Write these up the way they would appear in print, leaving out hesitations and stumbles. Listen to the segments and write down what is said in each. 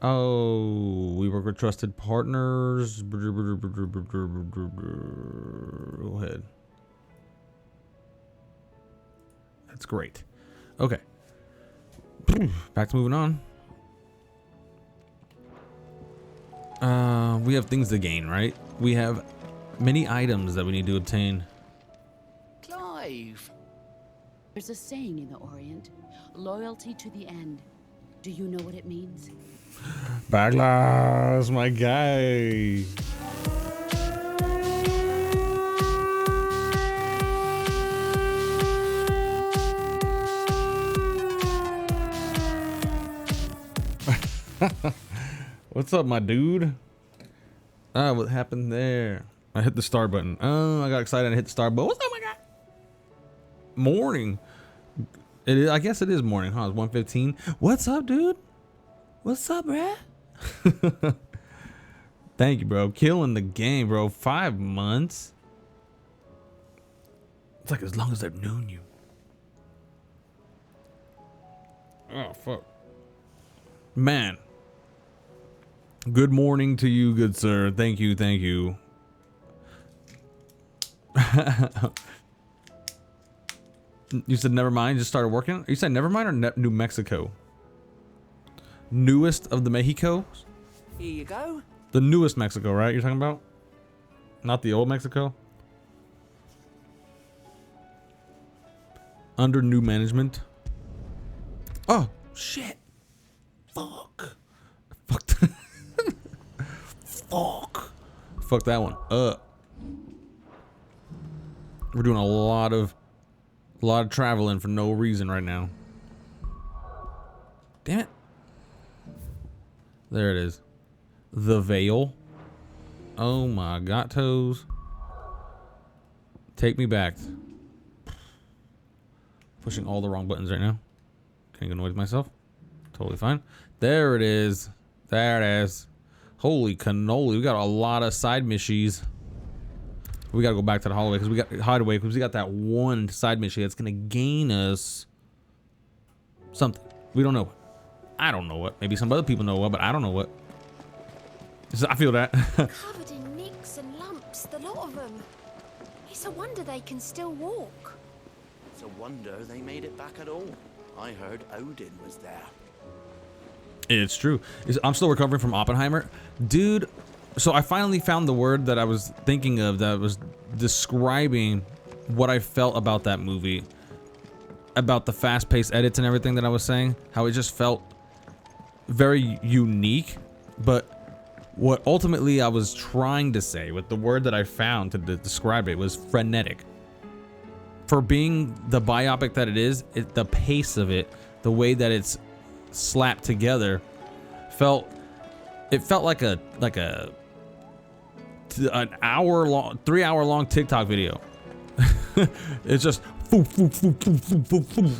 Oh, we work with trusted partners. Go ahead. That's great. Okay. Back to moving on. We have things to gain, right? We have many items that we need to obtain. Clive! There's a saying in the Orient, loyalty to the end. Do you know what it means? Backlash, my guy. What's up, my dude? Ah, what happened there? I hit the star button. Oh, I got excited and hit the star button. What's up, my guy? Morning. It is, I guess it is morning, huh? It's 1:15. What's up, dude? What's up, bruh? Thank you, bro. Killing the game, bro. 5 months. It's like as long as I've known you. Oh, fuck. Man. Good morning to you, good sir. Thank you, thank you. You said never mind, just started working? You said never mind or New Mexico? Newest of the Mexico? Here you go. The newest Mexico, right? You're talking about? Not the old Mexico? Under new management. Oh, shit. Fuck. Fuck. Fuck. Fuck that one up. We're doing a lot of traveling for no reason right now. Damn it. There it is. The Veil. Oh my god, toes. Take me back. Pushing all the wrong buttons right now. Can't get annoyed with myself. Totally fine. There it is. There it is. Holy cannoli. We got a lot of side missions. We gotta go back to the hallway because we got that one side mission that's gonna gain us something. We don't know what. I don't know what. Maybe some other people know what, but I don't know what. I feel that. Covered in nicks and lumps, the lot of them. It's a wonder they can still walk. It's a wonder they made it back at all. I heard Odin was there. It's true. I'm still recovering from Oppenheimer. Dude, so I finally found the word that I was thinking of that was describing what I felt about that movie. About the fast-paced edits and everything that I was saying. How it just felt very unique. But what ultimately I was trying to say with the word that I found to describe it was frenetic. For being the biopic that it is, the pace of it, the way that it's slapped together, felt like an hour long, 3 hour long TikTok video. It's just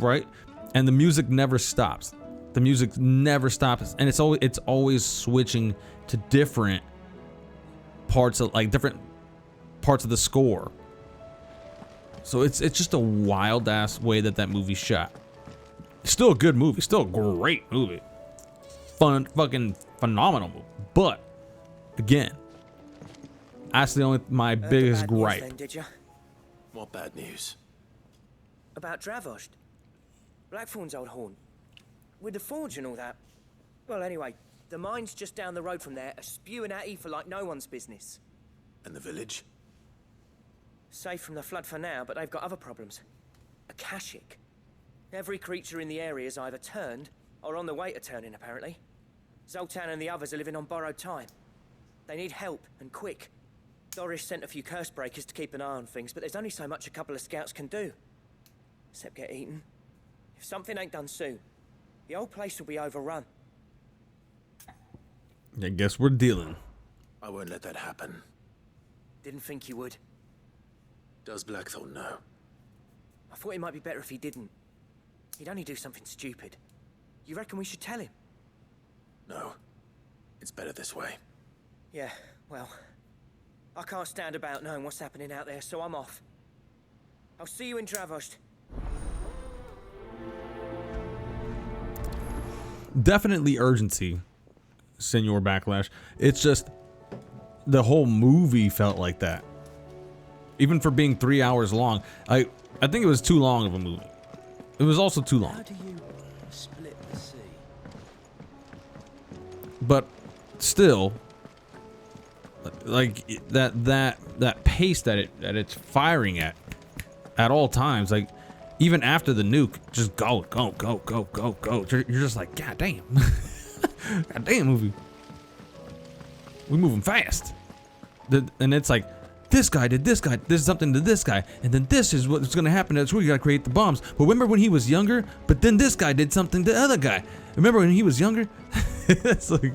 right, and the music never stops. The music never stops, and it's always switching to different parts of the score. So it's just a wild ass way that movie's shot. It's still a good movie, still a great movie, fucking phenomenal movie. But again, that's my biggest gripe. Then, did you? What bad news? About Dravost, Blackthorn's old horn, with the forge and all that. Well, anyway, the mine's just down the road from there, are spewing at Aoife like no one's business. And the village? Safe from the flood for now, but they've got other problems. Akashic. Every creature in the area is either turned or on the way to turning, apparently. Zoltan and the others are living on borrowed time. They need help, and quick. Doris sent a few curse breakers to keep an eye on things, but there's only so much a couple of scouts can do. Except get eaten. If something ain't done soon, the old place will be overrun. I guess we're dealing. I won't let that happen. Didn't think you would. Does Blackthorn know? I thought it might be better if he didn't. He'd only do something stupid. You reckon we should tell him? No. It's better this way. Yeah, well, I can't stand about knowing what's happening out there, so I'm off. I'll see you in Dravost. Definitely urgency. Senor Backlash. It's just the whole movie felt like that. Even for being 3 hours long, I think it was too long of a movie. It was also too long. How do you split the sea? But still, like that pace that it's firing at all times, like even after the nuke, just go. You're just like, God damn. God damn movie. We moving fast. And it's like, this guy did this guy, this is something to this guy, and then this is what's gonna happen. That's where you gotta create the bombs. But remember when he was younger? But then this guy did something to the other guy. Remember when he was younger? It's like,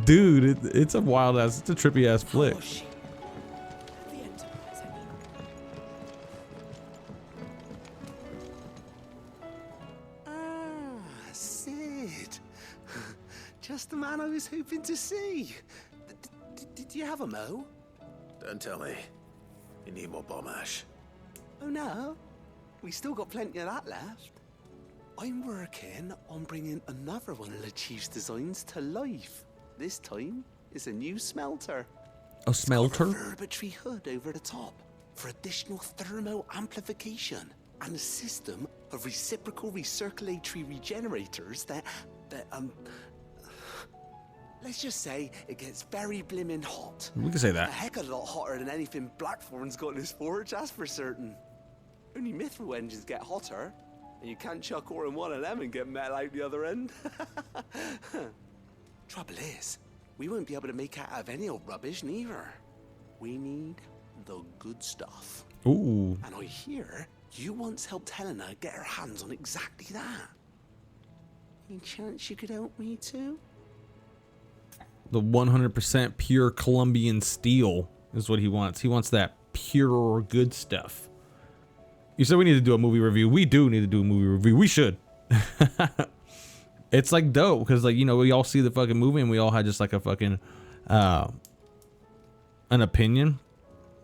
dude, it's a wild ass, it's a trippy ass flick. Sid. Just the man I was hoping to see. Did you have a mo? Don't tell me. You need more bomb ash. Oh no, we still got plenty of that left. I'm working on bringing another one of the Chief's designs to life. This time, it's a new smelter. A smelter? It's got a verbatory hood over the top for additional thermo amplification and a system of reciprocal recirculatory regenerators that let's just say it gets very blimmin' hot. We can say A that. heck of a lot hotter than anything Blackthorn's got in his forge, that's for certain. Only mithril engines get hotter, and you can't chuck ore in one of them and get metal out the other end. Trouble is, we won't be able to make out of any old rubbish neither. We need the good stuff. Ooh. And I hear you once helped Helena get her hands on exactly that. Any chance you could help me too? The 100% pure Colombian steel is what he wants. He wants that pure good stuff. You said we need to do a movie review. We do need to do a movie review. We should. It's like dope because, like, you know, we all see the fucking movie and we all had just like a fucking an opinion.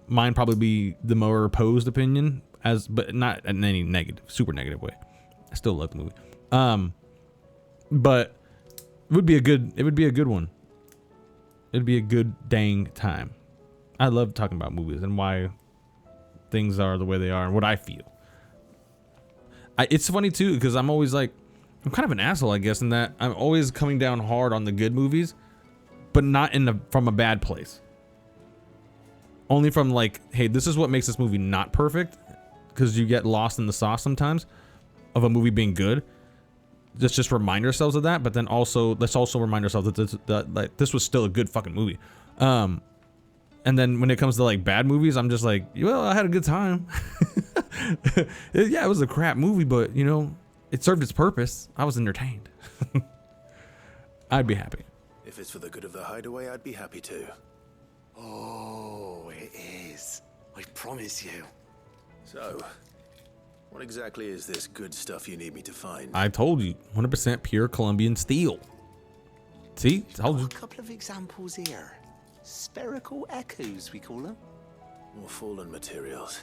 Mine probably be the more opposed opinion, but not in any negative, super negative way. I still love the movie. But it would be a good one. It'd be a good dang time. I love talking about movies and why things are the way they are and what I feel. It's funny too because I'm always like, I'm kind of an asshole, I guess, in that I'm always coming down hard on the good movies, but not from a bad place. Only from like, hey, this is what makes this movie not perfect, because you get lost in the sauce sometimes of a movie being good. Let's just remind ourselves of that, but then also let's also remind ourselves that this was still a good fucking movie. And then when it comes to like bad movies, I'm just like, well, I had a good time. Yeah, it was a crap movie, but you know, it served its purpose. I was entertained. I'd be happy. If it's for the good of the hideaway, I'd be happy too. Oh, it is. I promise you. So, what exactly is this good stuff you need me to find? I told you, 100% pure Colombian steel. See, told Got you. a couple of examples here. Spherical echoes, we call them. More fallen materials.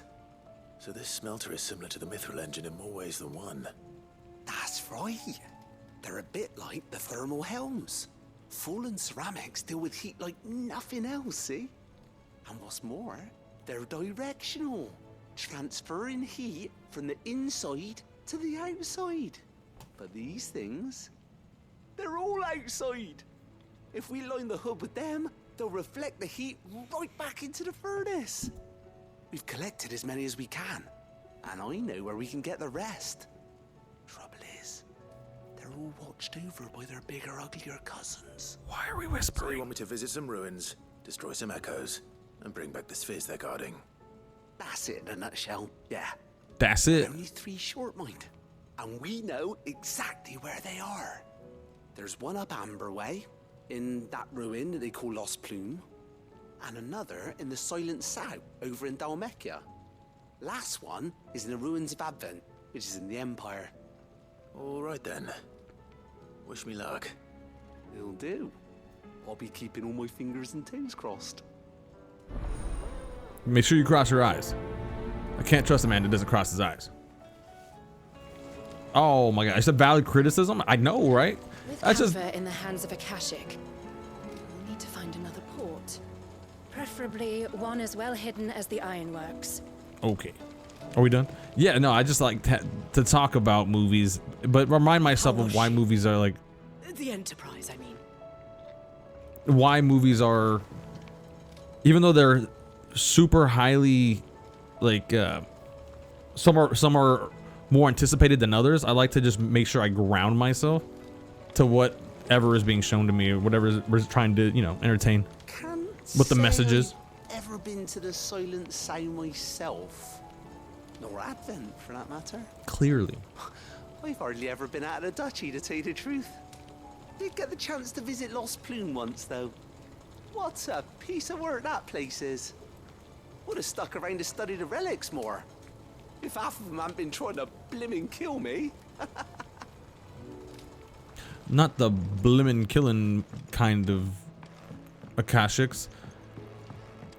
So this smelter is similar to the mithril engine in more ways than one. That's right. They're a bit like the thermal helms. Fallen ceramics deal with heat like nothing else, see? And what's more, they're directional, transferring heat from the inside to the outside. But these things, they're all outside. If we line the hood with them, they'll reflect the heat right back into the furnace. We've collected as many as we can, and I know where we can get the rest. Trouble is, they're all watched over by their bigger, uglier cousins. Why are we So you whispering? want me to visit some ruins, destroy some echoes, and bring back the spheres they're guarding? That's it in a nutshell, yeah. That's it. Only 3 short, mind. And we know exactly where they are. There's one up Amber Way, in that ruin that they call Lost Plume, and another in the Silent South, over in Dalmekia. Last one is in the ruins of Advent, which is in the Empire. All right then. Wish me luck. It'll do. I'll be keeping all my fingers and toes crossed. Make sure you cross your eyes. I can't trust a man that doesn't cross his eyes. Oh my god, it's a valid criticism. I know, right? With That's just comfort in the hands of Akashic, We need to find another port. Preferably one as well hidden as the ironworks. Okay. Are we done? Yeah, no, I just like to talk about movies, but remind myself of why movies are like... The Enterprise, I mean. Why movies are... Even though they're super highly, like, some are more anticipated than others, I like to just make sure I ground myself to whatever is being shown to me or whatever we're trying to, you know, entertain. What the message is. Ever been to the Silent Sound myself? Nor Advent, for that matter. Clearly. I've hardly ever been out of the duchy, to tell you the truth. Did get the chance to visit Lost Plume once, though. What a piece of work that place is. Would have stuck around to study the relics more. If half of them hadn't been trying to blimmin' kill me. Not the blimmin' killing kind of Akashics.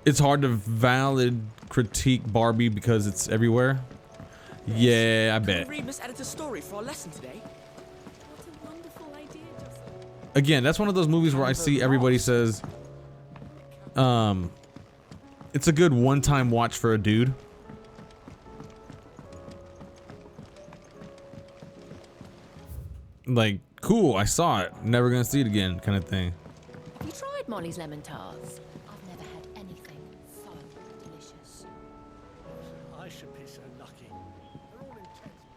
It's hard to valid critique Barbie because it's everywhere. Yeah, I bet. Read Miss Editor's story for our lesson today. What a wonderful idea, Jocelyn. Again, that's one of those movies where I see everybody says, it's a good one-time watch for a dude. Like, cool, I saw it, never gonna see it again, kind of thing. Have you tried Molly's lemon tarts? I've never had anything so delicious. I should be so lucky. They're all intense.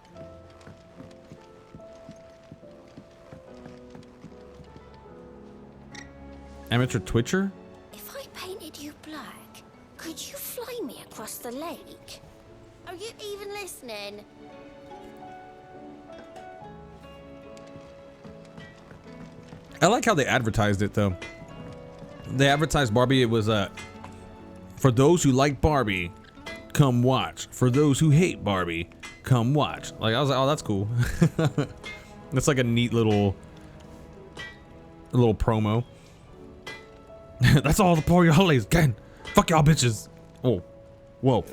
Amateur Twitcher? If I painted you black, could you fly me across the lake? Are you even listening? I like how they advertised it though. They advertised Barbie, it was for those who like Barbie, come watch. For those who hate Barbie, come watch. Like, I was like, oh, that's cool. That's like a neat little promo. That's all the party holidays. Again, fuck y'all bitches. Oh, whoa.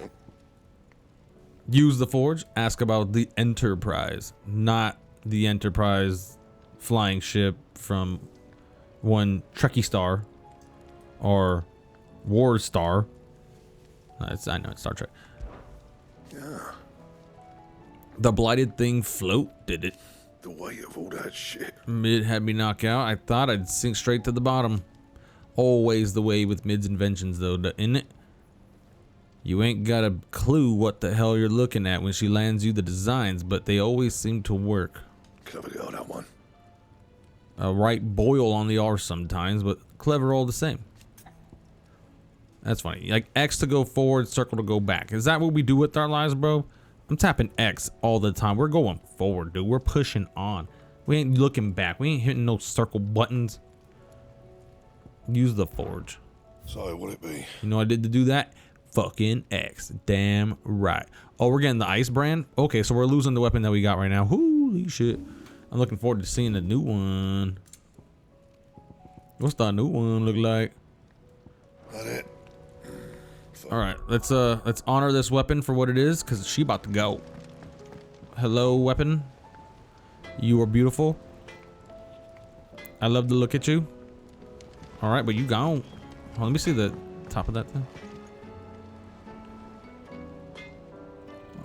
Use the forge. Ask about the Enterprise, not the Enterprise flying ship from one Trekkie Star or War Star. I know it's Star Trek. Yeah. The blighted thing float, did it? The weight of all that shit. Mid had me knock out. I thought I'd sink straight to the bottom. Always the way with Mid's inventions, though, isn't it? You ain't got a clue what the hell you're looking at when she lands you the designs, but they always seem to work. Clever girl, that one. A right boil on the R sometimes, but clever all the same. That's funny. Like X to go forward, circle to go back. Is that what we do with our lives, bro? I'm tapping X all the time. We're going forward, dude. We're pushing on. We ain't looking back. We ain't hitting no circle buttons. Use the forge. So, what it be? You know what I did to do that? Fucking X. Damn right. Oh, we're getting the ice brand? Okay, so we're losing the weapon that we got right now. Holy shit. I'm looking forward to seeing the new one. What's the new one look like? That it. All right, let's honor this weapon for what it is, cause she about to go. Hello, weapon. You are beautiful. I love to look at you. All right, but you gone. Oh, let me see the top of that thing.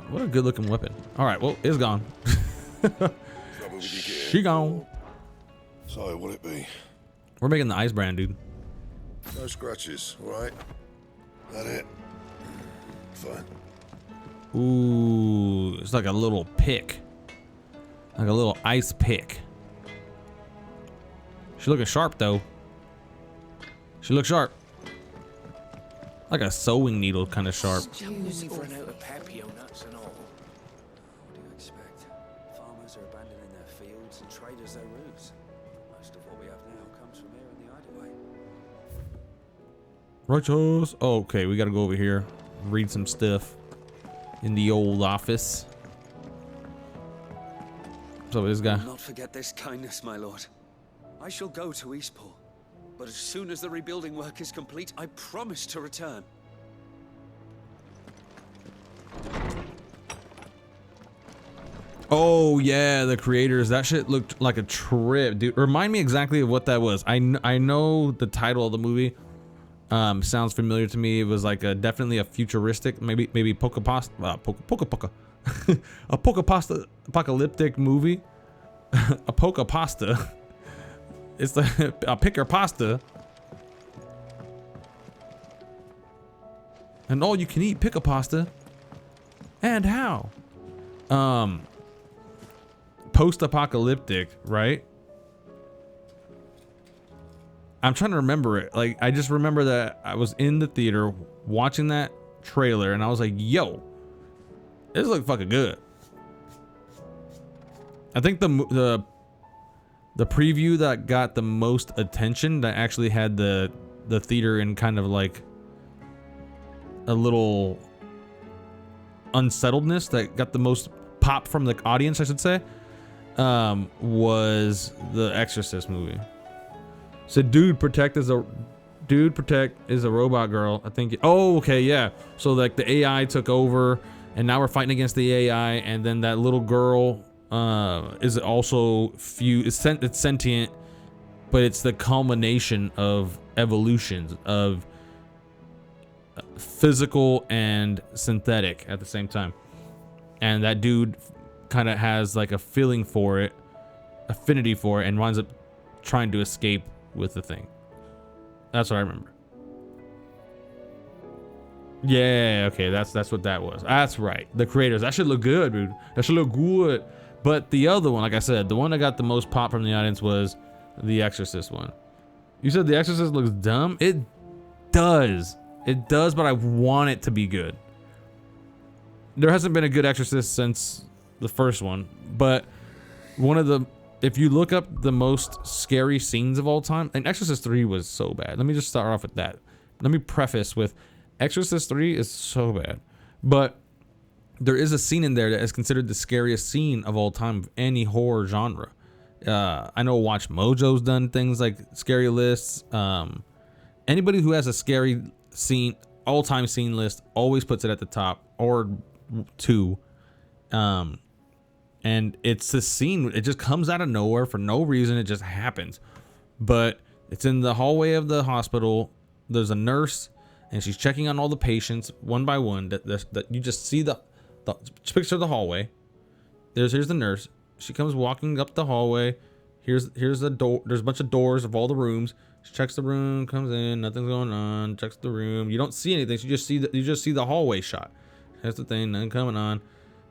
What a good looking weapon. All right, well, it's gone. She gone. So, what it be? We're making the ice brand, dude. No scratches, right? That it. Fine. Ooh, it's like a little pick. Like a little ice pick. She looking sharp though. She looks sharp. Like a sewing needle kind of sharp. Use for an out of Papio nuts and all. What do you expect? Farmers are abandoning their fields and traders their roofs. Most of what we have now comes from here in the hideaway. Righteous. Oh, okay, we gotta go over here. Read some stuff in the old office. So this guy. I will not forget this kindness, my lord. I shall go to Eastport, but as soon as the rebuilding work is complete, I promise to return. Oh yeah, the creators. That shit looked like a trip, dude. Remind me exactly of what that was. I know the title of the movie. Sounds familiar to me. It was like definitely a futuristic, maybe a apocalyptic movie. A poke pasta. It's the a picker pasta. And all you can eat pick a pasta. And how? Post-apocalyptic, right? I'm trying to remember it. Like, I just remember that I was in the theater watching that trailer and I was like, yo, this looks fucking good. I think the preview that got the most attention, that actually had the theater in kind of like a little unsettledness, that got the most pop from the audience, I should say, was the Exorcist movie. So Dude Protect is a robot girl, I think. Oh, okay, yeah. So like the AI took over and now we're fighting against the AI, and then that little girl is also it's sentient, but it's the culmination of evolutions of physical and synthetic at the same time. And that dude kind of has like a feeling for it, affinity for it, and winds up trying to escape with the thing. That's what I remember. Yeah, okay, that's what that was. That's right. The creators. That should look good, dude. That should look good. But the other one, like I said, the one that got the most pop from the audience was the Exorcist one. You said the Exorcist looks dumb? It does. It does, but I want it to be good. There hasn't been a good Exorcist since the first one, but if you look up the most scary scenes of all time, and Exorcist 3 was so bad. Let me just start off with that. Let me preface with Exorcist 3 is so bad, but there is a scene in there that is considered the scariest scene of all time of any horror genre. I know Watch Mojo's done things like scary lists. Anybody who has a scary scene, all-time scene list, always puts it at the top or two. And it's this scene, it just comes out of nowhere for no reason. It just happens. But it's in the hallway of the hospital. There's a nurse and she's checking on all the patients one by one. That you just see the picture of the hallway. Here's the nurse. She comes walking up the hallway. Here's the door. There's a bunch of doors of all the rooms. She checks the room, comes in, nothing's going on, checks the room. You don't see anything. So you just see the hallway shot. That's the thing, nothing coming on.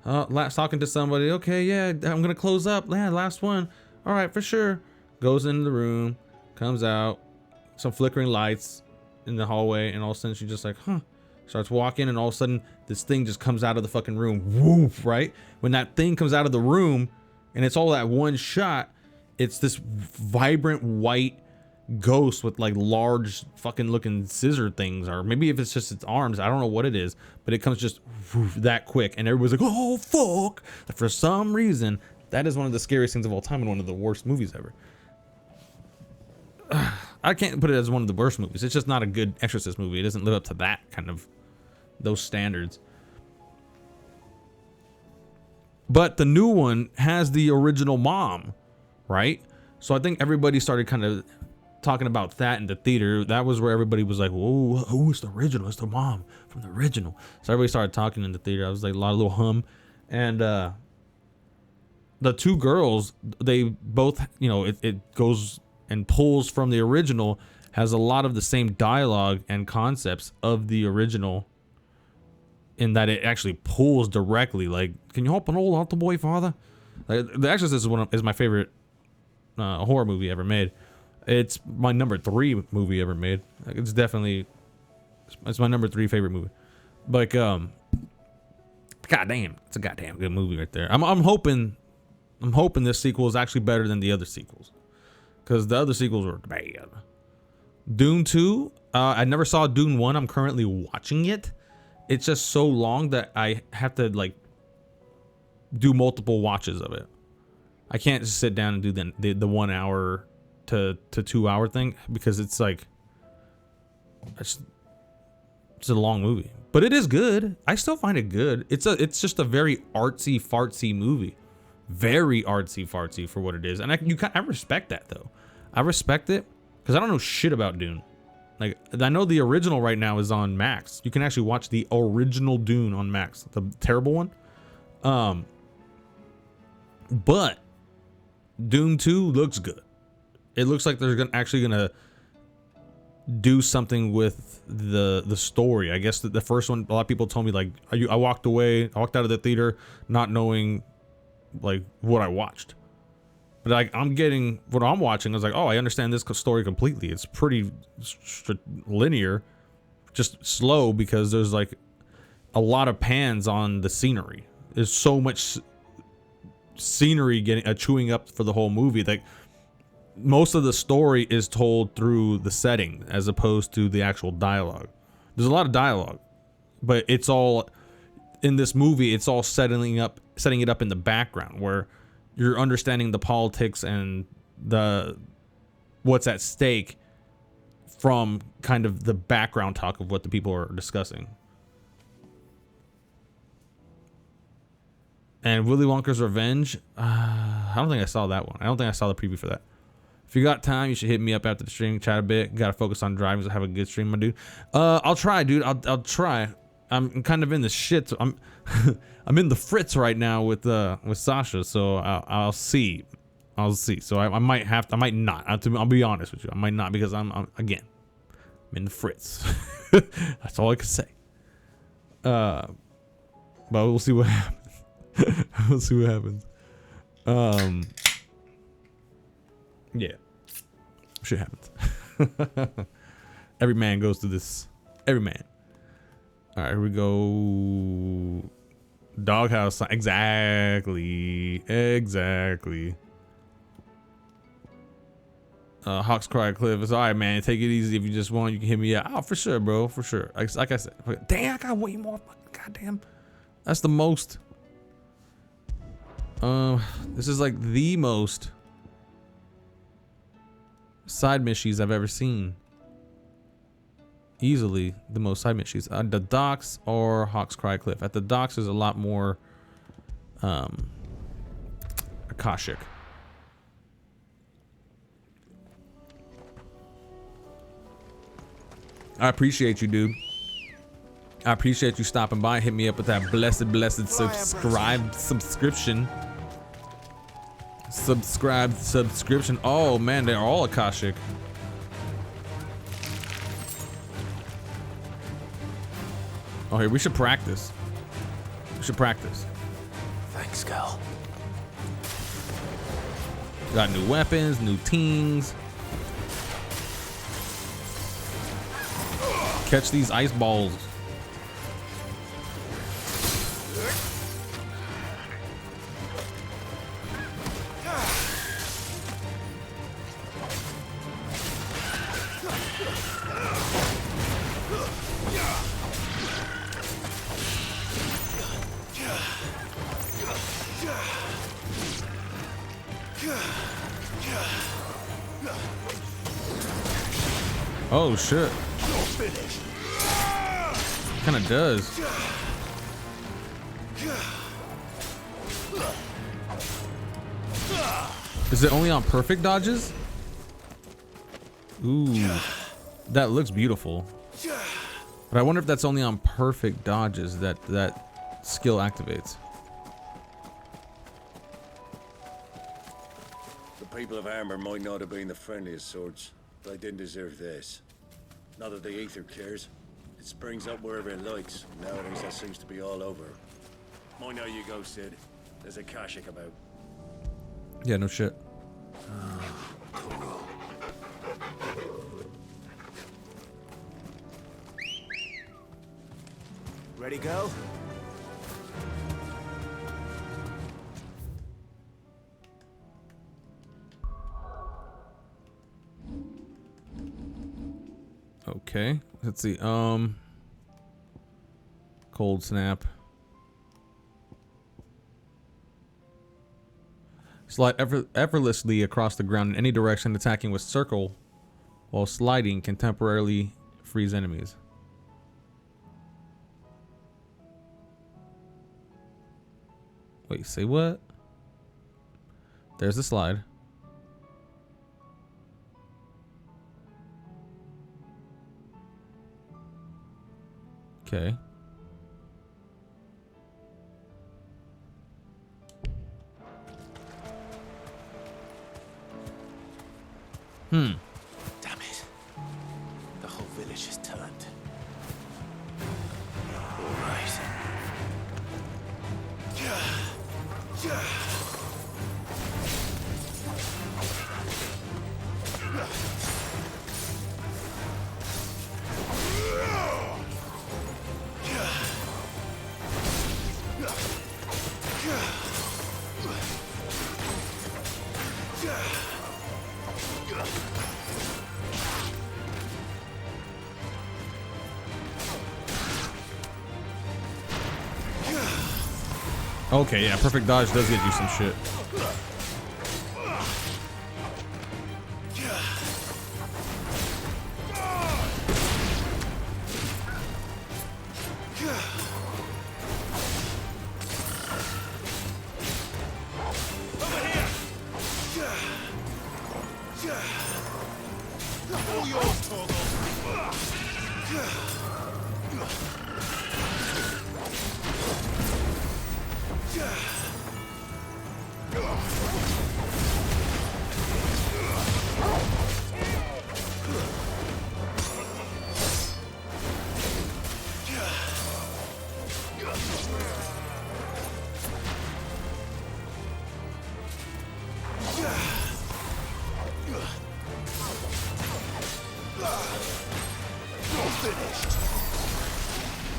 Talking to somebody. Okay, yeah, I'm gonna close up. Yeah, last one. All right, for sure. Goes into the room, comes out, some flickering lights in the hallway, and all of a sudden she's just like, huh. Starts walking, and all of a sudden this thing just comes out of the fucking room. Woof, right? When that thing comes out of the room, and it's all that one shot, it's this vibrant white ghost with like large fucking looking scissor things, or maybe if it's just its arms, I don't know what it is, but it comes just that quick, and everybody's like, oh fuck. For some reason, that is one of the scariest things of all time and one of the worst movies ever. I can't put it as one of the worst movies. It's just not a good Exorcist movie. It doesn't live up to that kind of those standards. But the new one has the original mom, right? So I think everybody started kind of talking about that in the theater. That was where everybody was like, whoa, who is the original? It's the mom from the original. So everybody started talking in the theater. I was like, a lot of little hum. And the two girls, they both, it goes and pulls from the original, has a lot of the same dialogue and concepts of the original, in that it actually pulls directly. Like, can you help an old altar boy, father? Like, The Exorcist is my favorite horror movie ever made. It's my number 3 movie ever made. Like, it's my number 3 favorite movie. Like, goddamn, it's a goddamn good movie right there. I'm hoping this sequel is actually better than the other sequels, because the other sequels were bad. Dune 2, I never saw Dune 1. I'm currently watching it. It's just so long that I have to like do multiple watches of it. I can't just sit down and do the 1 hour to 2 hour thing, because it's like it's a long movie, but it is good. I still find it good. It's just a very artsy fartsy movie. very artsy fartsy for what it is, and I respect that though. I respect it because I don't know shit about Dune. Like, I know the original right now is on Max. You can actually watch the original Dune on Max, the terrible one. But Dune 2 looks good. It looks like they're actually gonna do something with the story. I guess the first one, a lot of people told me like I walked out of the theater not knowing like what I watched. But like I'm getting what I'm watching. I was like, oh, I understand this story completely. It's pretty linear, just slow because there's like a lot of pans on the scenery. There's so much scenery getting chewing up for the whole movie. Like most of the story is told through the setting as opposed to the actual dialogue. There's a lot of dialogue, but it's all in this movie. It's all setting it up in the background where you're understanding the politics and what's at stake from kind of the background talk of what the people are discussing. And Willy Wonka's Revenge, I don't think I saw that one. I don't think I saw the preview for that. If you got time, you should hit me up after the stream, chat a bit. Got to focus on driving, so have a good stream, my dude. I'll try, dude. I'll try. I'm kind of in the shit. I'm I'm in the fritz right now with Sasha, so I'll see. So I might have to, I might not. I'll be honest with you. I might not because I'm in the fritz. That's all I can say. But we'll see what happens. We'll see what happens. Yeah, shit happens. Every man goes through this. Every man. All right, here we go. Doghouse. Exactly. Hawks Cry Cliff. It's all right, man. Take it easy. If you just want, you can hit me up. Oh, for sure, bro. For sure. Like I said. Damn, I got way more. Goddamn. That's the most. This is like the most side missions I've ever seen. Easily the most side missions. The docks or Hawks Cry Cliff. At the docks is a lot more Akashic. I appreciate you, dude. I appreciate you stopping by. Hit me up with that blessed subscription. Subscription. Oh man, they're all Akashic. Oh, here, we should practice. Thanks, Cal. Got new weapons, new teams. Catch these ice balls. Oh shit. Kinda does. Is it only on perfect dodges? Ooh, that looks beautiful. But I wonder if that's only on perfect dodges that skill activates. The people of Armor might not have been the friendliest sorts, but they didn't deserve this. Not that the Aether cares. It springs up wherever it likes. Nowadays that seems to be all over. Mind how you go, Sid. There's a Kashik about. Yeah, no shit. Cool. Ready, go? Okay, let's see. Cold snap. Slide effortlessly across the ground in any direction, attacking with circle while sliding can temporarily freeze enemies. Wait, say what? There's the slide. Okay. Damn it. The whole village is turned. All right. Okay, yeah, perfect dodge does get you some shit.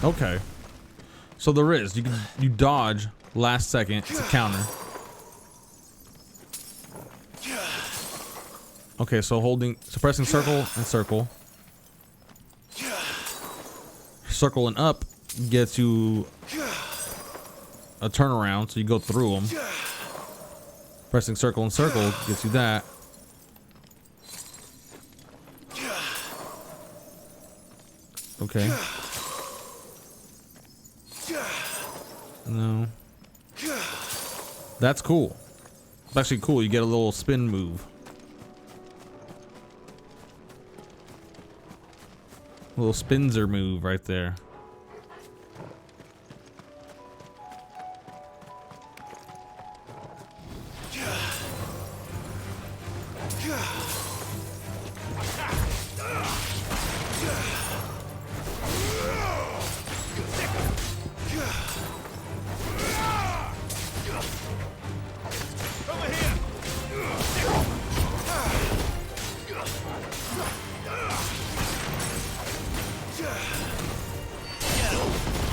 Okay. So there is. You dodge last second. It's a counter. Okay, so suppressing circle and circle. Circle and up gets you a turnaround, so you go through them. Pressing circle and circle gets you that. Okay. No. That's cool. It's actually cool. You get a little spin move. A little spinzer move right there.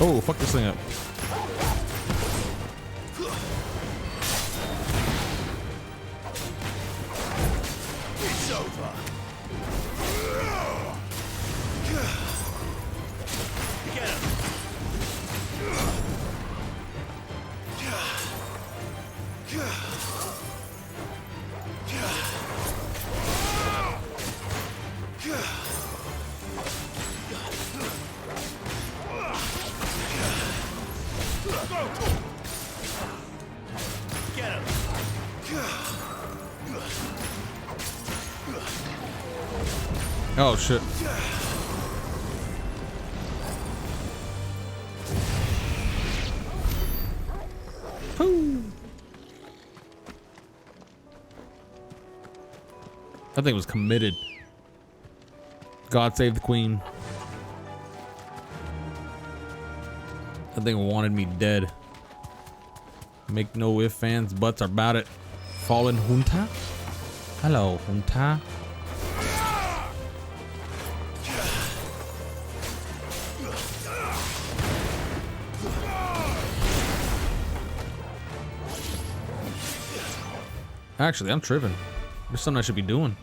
Oh, fuck this thing up. It's over. Get him. Get him. Oh shit. Woo. That thing was committed. God save the queen. That thing wanted me dead. Make no ifs, ands, buts about it. Fallen Junta? Hello, Junta. Actually, I'm tripping. There's something I should be doing.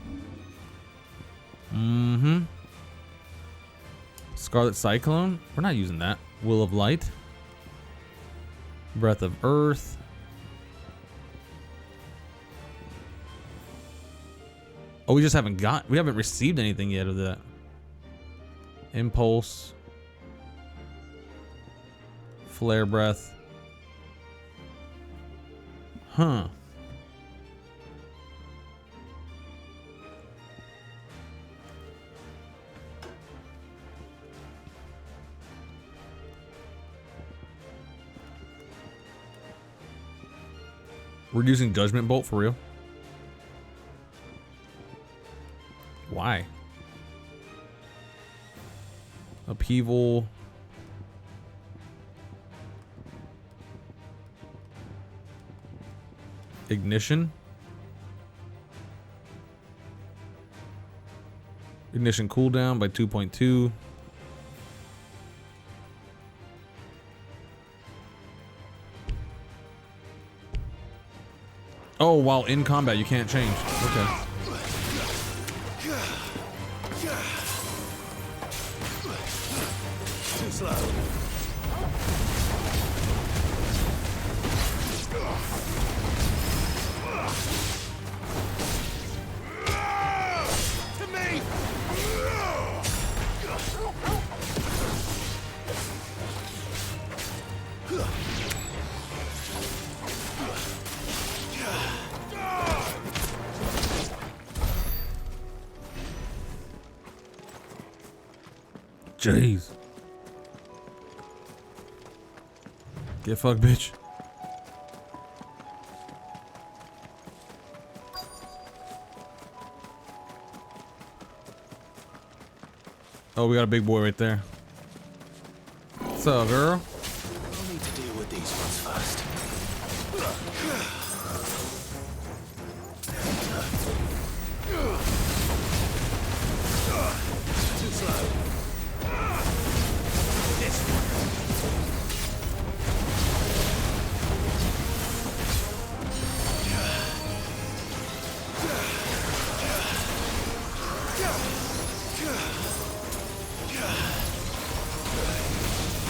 Scarlet Cyclone? We're not using that. Will of Light. Breath of Earth. Oh, we just haven't received anything yet of that. Impulse. Flare Breath. Huh. We're using Judgment Bolt for real? Why? Upheaval. Ignition. Ignition cooldown by 2.2. Oh, while in combat, you can't change. Okay. Too slow. To me. Jeez. Get fucked, bitch. Oh, we got a big boy right there. What's up, girl? I'll need to deal with these ones first. Too slow. This one.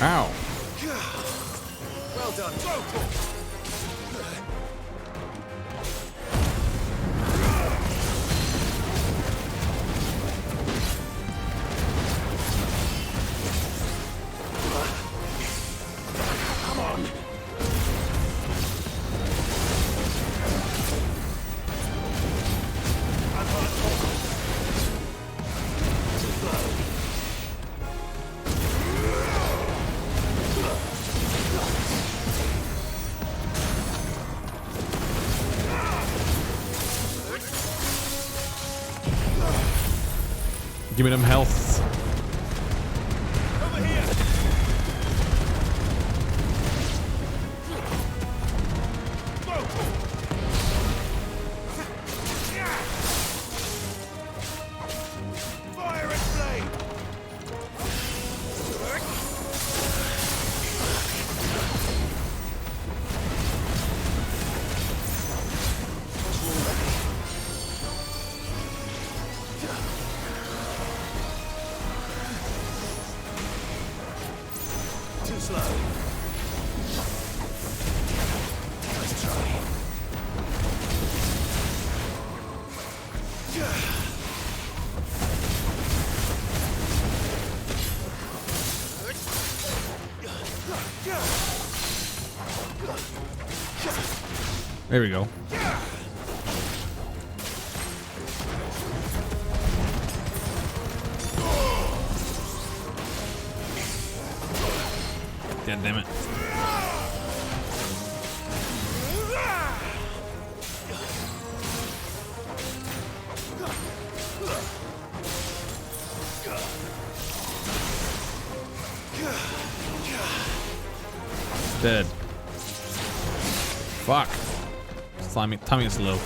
Ow. Well done. Come on. Give me them health. Over here. Fire and flame. Too slow. Let's try. There we go. God damn it. Dead. Fuck. Slimy. Timing is low. Now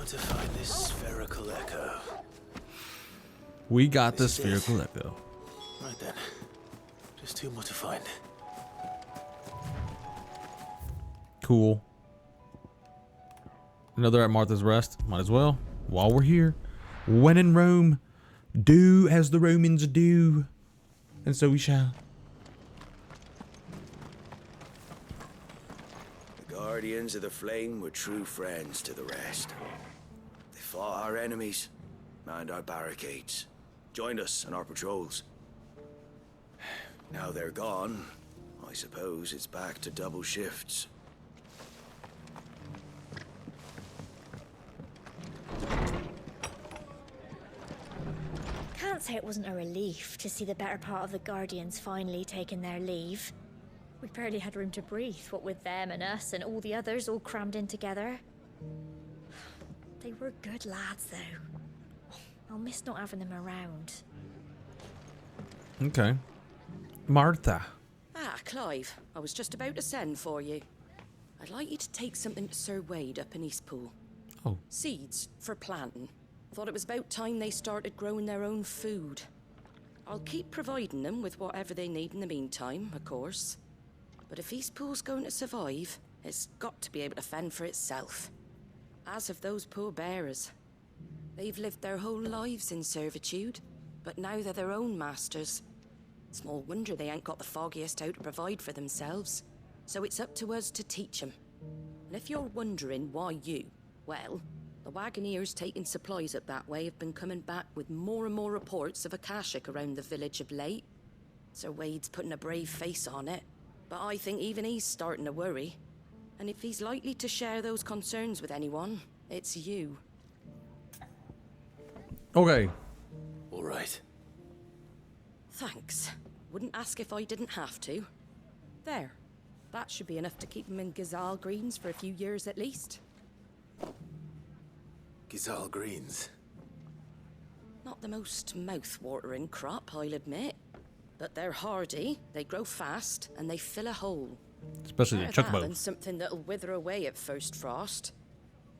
to find this spherical echo. We got the spherical echo. Right then. Just two more to find. Cool. Another at Martha's Rest. Might as well. While we're here. When in Rome, do as the Romans do. And so we shall. The Guardians of the Flame were true friends to the rest. They fought our enemies, manned our barricades, joined us on our patrols. Now they're gone, I suppose it's back to double shifts. Can't say it wasn't a relief to see the better part of the Guardians finally taking their leave. We barely had room to breathe, what with them and us and all the others all crammed in together. They were good lads, though. I'll miss not having them around. Okay. Martha. Ah, Clive. I was just about to send for you. I'd like you to take something to Sir Wade up in Eastpool. Oh. Seeds for planting. Thought it was about time they started growing their own food. I'll keep providing them with whatever they need in the meantime, of course. But if Eastpool's going to survive, it's got to be able to fend for itself. As of those poor bearers. They've lived their whole lives in servitude, but now they're their own masters. Small wonder they ain't got the foggiest how to provide for themselves. So it's up to us to teach them. And if you're wondering why you, well, the wagoneers taking supplies up that way have been coming back with more and more reports of Akashic around the village of late. Sir Wade's putting a brave face on it, but I think even he's starting to worry. And if he's likely to share those concerns with anyone, it's you. Okay. All right. Thanks. Wouldn't ask if I didn't have to. There. That should be enough to keep him in Gazal Greens for a few years at least. Gazal Greens. Not the most mouth-watering crop, I'll admit. But they're hardy, they grow fast, and they fill a hole. Especially the Better that chocobos. than something that'll wither away at first frost.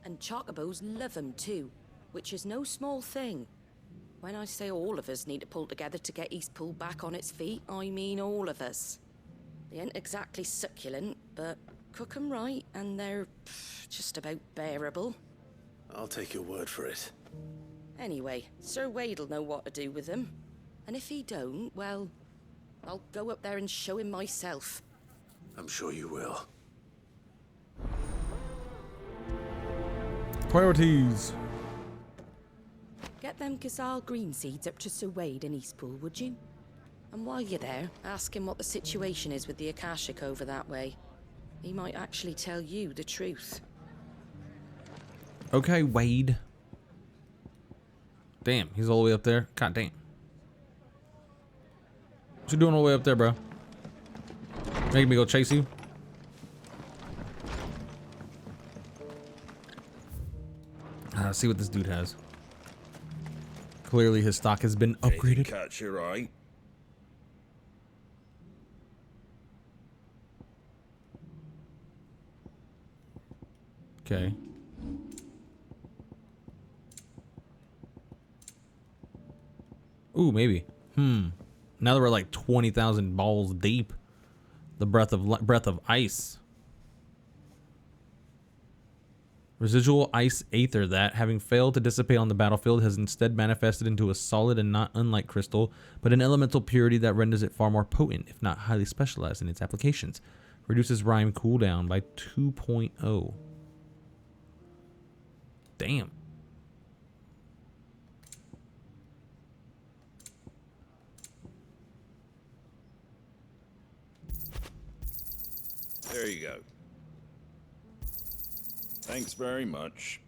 And chocobos love them too, which is no small thing. When I say all of us need to pull together to get Eastpool back on its feet, I mean all of us. They ain't exactly succulent, but cook 'em right, and they're just about bearable. I'll take your word for it. Anyway, Sir Wade'll know what to do with them. And if he don't, well, I'll go up there and show him myself. I'm sure you will. Priorities. Get them Gazal green seeds up to Sir Wade in Eastpool, would you? And while you're there, ask him what the situation is with the Akashic over that way. He might actually tell you the truth. Okay, Wade. Damn, he's all the way up there. God damn. What you doing all the way up there, bro? Making me go chase you? Let's see what this dude has. Clearly his stock has been upgraded. Catch your eye. Okay. Ooh, maybe. Now that we're like 20,000 balls deep, the breath of ice. Residual ice aether that, having failed to dissipate on the battlefield, has instead manifested into a solid and not unlike crystal, but an elemental purity that renders it far more potent, if not highly specialized in its applications. Reduces rhyme cooldown by 2.0. Damn. There you go. Thanks very much.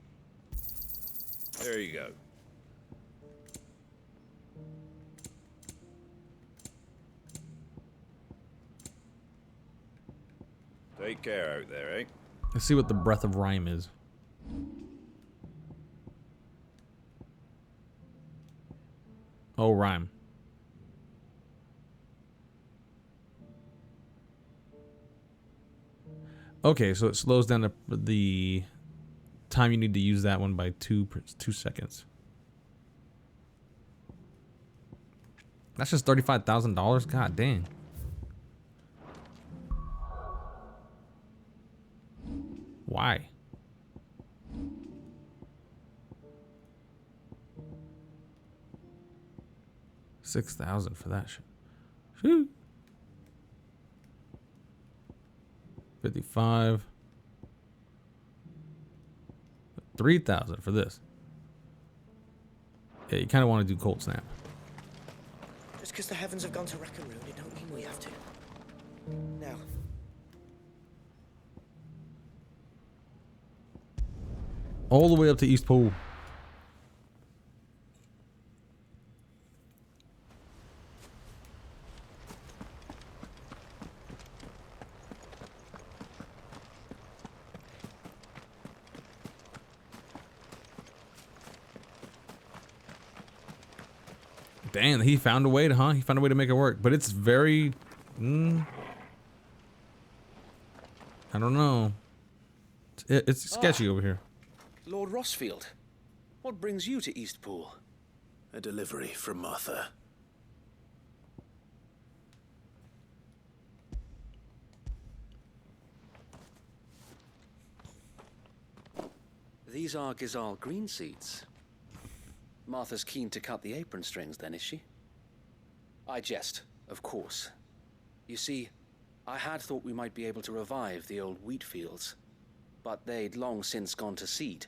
There you go. Take care out there, eh? Let's see what the breath of rhyme is. Oh, rhyme. Okay, so it slows down the time you need to use that one by 2 seconds. That's just $35,000? God dang. Why? $6,000 for that shit. Shoo. 55. 3,000 for this. Yeah, you kind of want to do cold snap. Just because the heavens have gone to Rackaroon, it don't mean we have to. Now. All the way up to East Pole. Damn, he found a way to, He found a way to make it work. But it's very, I don't know. It's sketchy over here. Lord Rossfield, what brings you to Eastpool? A delivery from Martha. These are Gizal green seeds. Martha's keen to cut the apron strings then, is she? I jest, of course. You see, I had thought we might be able to revive the old wheat fields, but they'd long since gone to seed,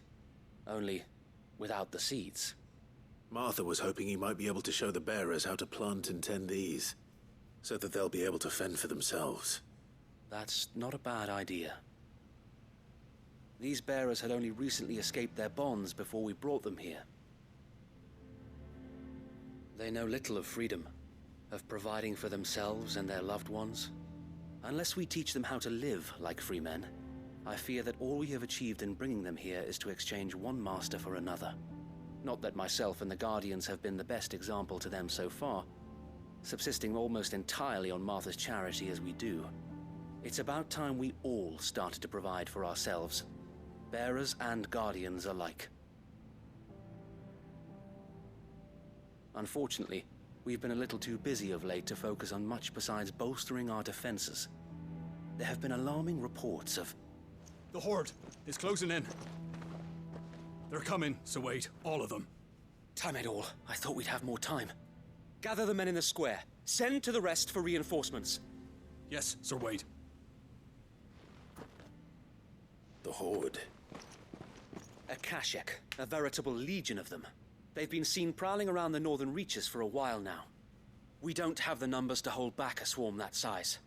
only without the seeds. Martha was hoping he might be able to show the bearers how to plant and tend these, so that they'll be able to fend for themselves. That's not a bad idea. These bearers had only recently escaped their bonds before we brought them here. They know little of freedom, of providing for themselves and their loved ones. Unless we teach them how to live like free men, I fear that all we have achieved in bringing them here is to exchange one master for another. Not that myself and the Guardians have been the best example to them so far, subsisting almost entirely on Martha's charity as we do. It's about time we all started to provide for ourselves, bearers and Guardians alike. Unfortunately, we've been a little too busy of late to focus on much besides bolstering our defenses. There have been alarming reports of... The Horde is closing in. They're coming, so wait, all of them. Damn it all, I thought we'd have more time. Gather the men in the square. Send to the rest for reinforcements. Yes, Sir Wade. The Horde. A Kashek, a veritable legion of them. They've been seen prowling around the northern reaches for a while now. We don't have the numbers to hold back a swarm that size.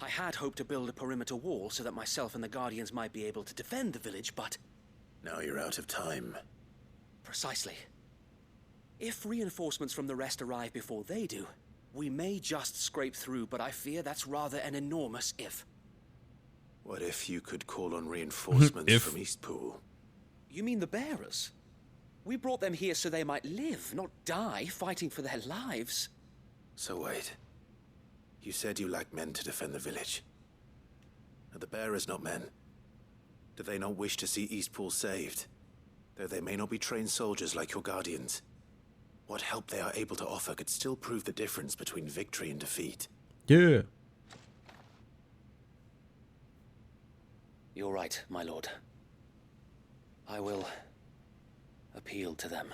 I had hoped to build a perimeter wall so that myself and the Guardians might be able to defend the village, but... Now you're out of time. Precisely. If reinforcements from the rest arrive before they do, we may just scrape through, but I fear that's rather an enormous if. What if you could call on reinforcements from Eastpool? You mean the bearers? We brought them here so they might live, not die fighting for their lives. So wait. You said you lack men to defend the village. Are the bearers not men? Do they not wish to see Eastpool saved? Though they may not be trained soldiers like your Guardians, what help they are able to offer could still prove the difference between victory and defeat. Yeah. You're right, my lord. I will appeal to them.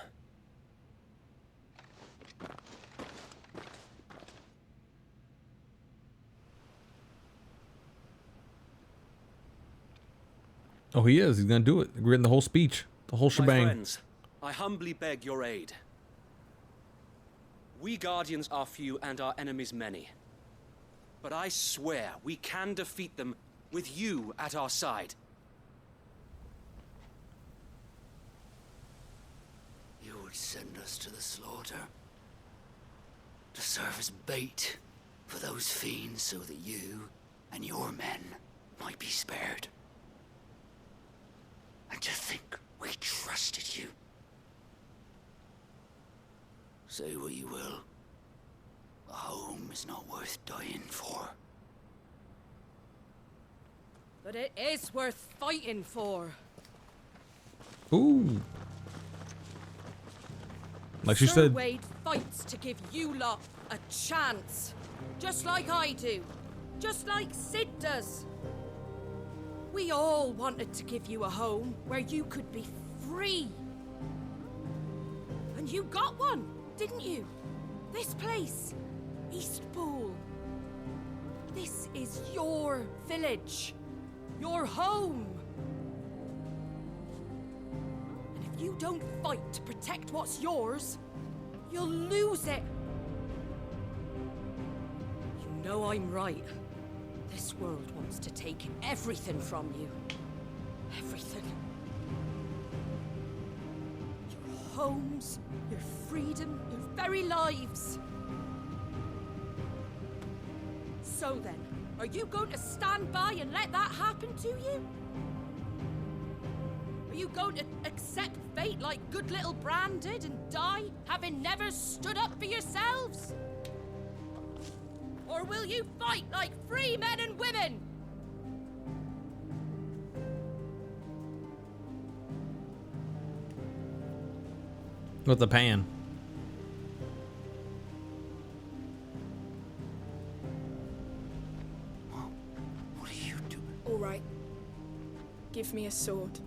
Oh, he is. He's gonna do it. We're in the whole speech, the whole shebang. My friends, I humbly beg your aid. We Guardians are few and our enemies many. But I swear we can defeat them with you at our side. You would send us to the slaughter, to serve as bait for those fiends so that you and your men might be spared. And to think we trusted you. Say what you will, a home is not worth dying for. But it is worth fighting for. Ooh. Like she Sir said. Wade fights to give you lot a chance. Just like I do. Just like Sid does. We all wanted to give you a home where you could be free. And you got one, didn't you? This place, Eastpool. This is your village. Your home. And if you don't fight to protect what's yours, you'll lose it. You know I'm right. This world wants to take everything from you. Everything. Your homes, your freedom, your very lives. So then, are you going to stand by and let that happen to you? Are you going to accept fate wait like good little Bran did and die, having never stood up for yourselves? Or will you fight like free men and women? With the pan. What are you doing? All right. Give me a sword.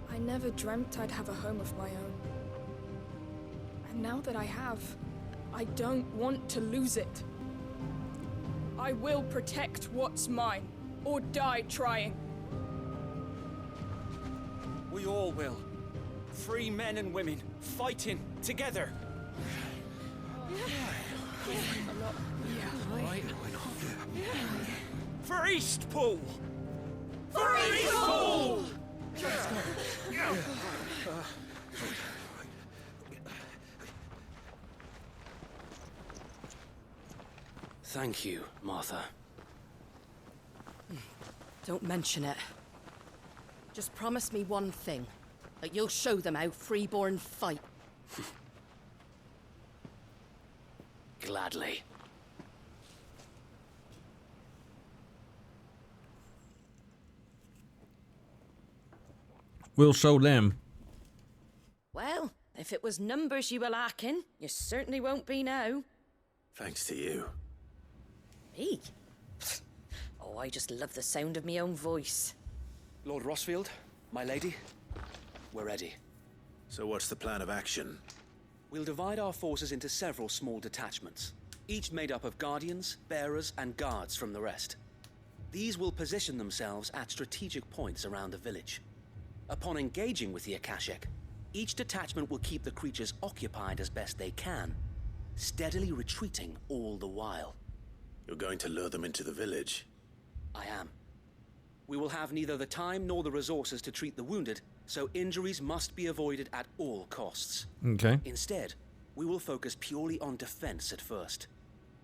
I never dreamt I'd have a home of my own. And now that I have, I don't want to lose it. I will protect what's mine, or die trying. We all will. Free men and women, fighting together. For Eastpool! For Eastpool! Thank you, Martha. Don't mention it. Just promise me one thing. That you'll show them how freeborn fight. Gladly. We'll show them. Well, if it was numbers you were lacking, you certainly won't be now. Thanks to you. Me? Oh, I just love the sound of my own voice. Lord Rossfield, my lady, we're ready. So what's the plan of action? We'll divide our forces into several small detachments, each made up of guardians, bearers, and guards from the rest. These will position themselves at strategic points around the village. Upon engaging with the Akashic, each detachment will keep the creatures occupied as best they can, steadily retreating all the while. You're going to lure them into the village? I am. We will have neither the time nor the resources to treat the wounded, so injuries must be avoided at all costs. Okay. Instead, we will focus purely on defense at first.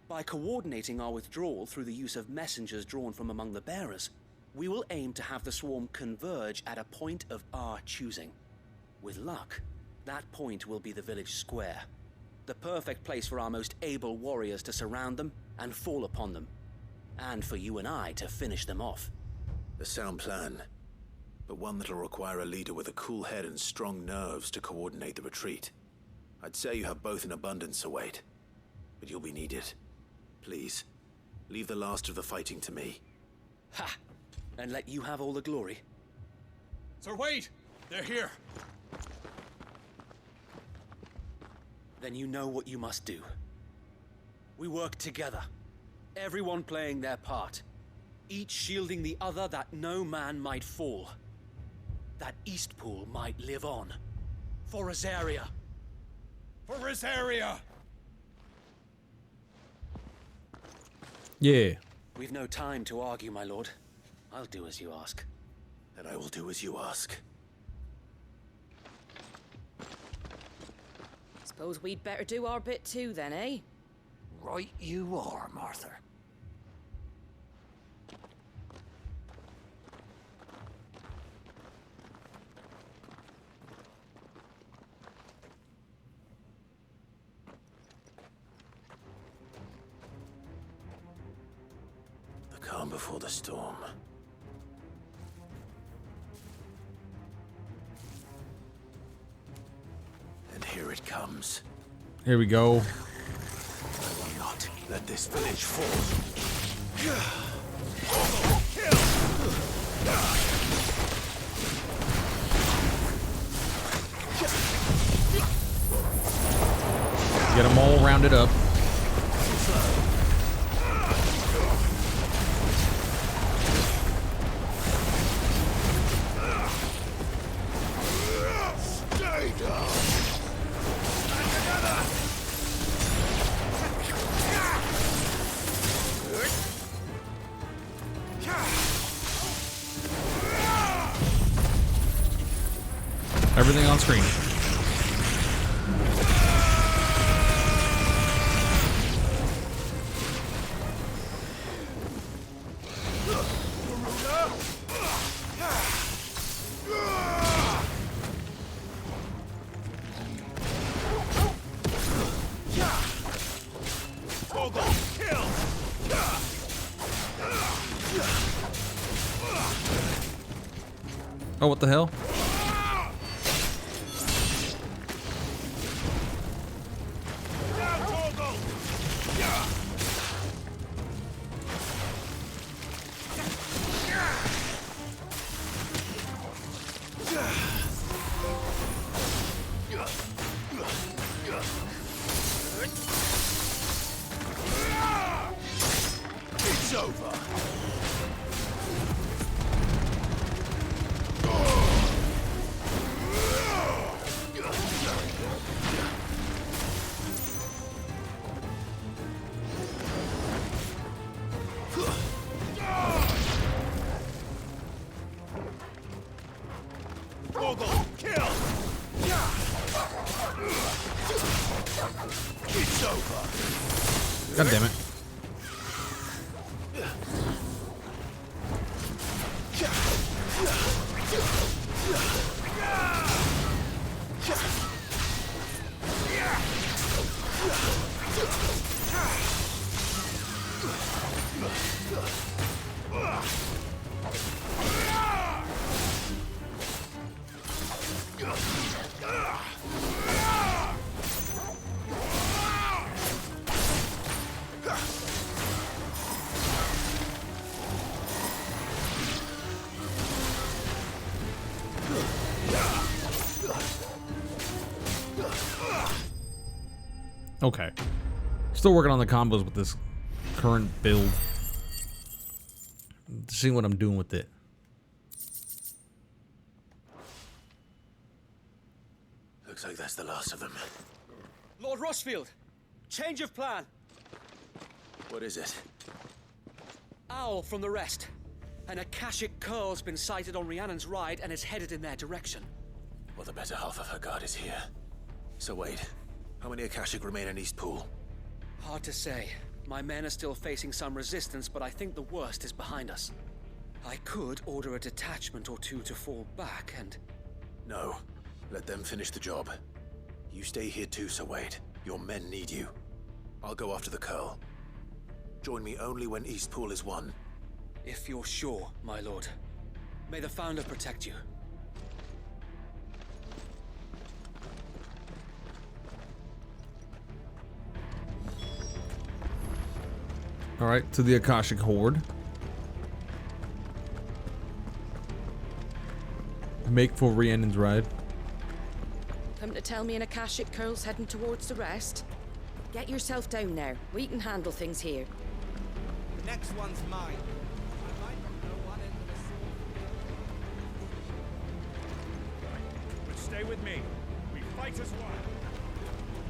By coordinating our withdrawal through the use of messengers drawn from among the bearers, we will aim to have the swarm converge at a point of our choosing. With luck, that point will be the village square, the perfect place for our most able warriors to surround them and fall upon them, and for you and I to finish them off. A sound plan, but one that'll require a leader with a cool head and strong nerves to coordinate the retreat. I'd say you have both in abundance, Await, but you'll be needed. Please, leave the last of the fighting to me. Ha! And let you have all the glory. Sir Wade! They're here! Then you know what you must do. We work together, everyone playing their part, each shielding the other that no man might fall, that Eastpool might live on. For Rosaria! For Rosaria! Yeah. We've no time to argue, my lord. I'll do as you ask. And I will do as you ask. Suppose we'd better do our bit too then, eh? Right you are, Martha. The calm before the storm. And here it comes. Here we go. I will not let this village fall. Get them all rounded up. Stay down. Everything on screen. Oh, what the hell? It's over. Kill! It's over. God damn it. Okay. Still working on the combos with this current build. Seeing what I'm doing with it. Looks like that's the last of them. Lord Rushfield, change of plan. What is it? Owl from the rest. An Akashic curl's been sighted on Rhiannon's ride and is headed in their direction. Well, the better half of her guard is here. So wait, how many Akashic remain in East Pool? Hard to say. My men are still facing some resistance, but I think the worst is behind us. I could order a detachment or two to fall back and... No. Let them finish the job. You stay here too, Sir Wade. Your men need you. I'll go after the Curl. Join me only when East Pool is won. If you're sure, my lord. May the Founder protect you. Alright, to the Akashic Horde. Make for Rhiannon's ride. Come to tell me an Akashic curl's heading towards the rest? Get yourself down there. We can handle things here. The next one's mine. I might not know one end of the sword. But stay with me. We fight as one.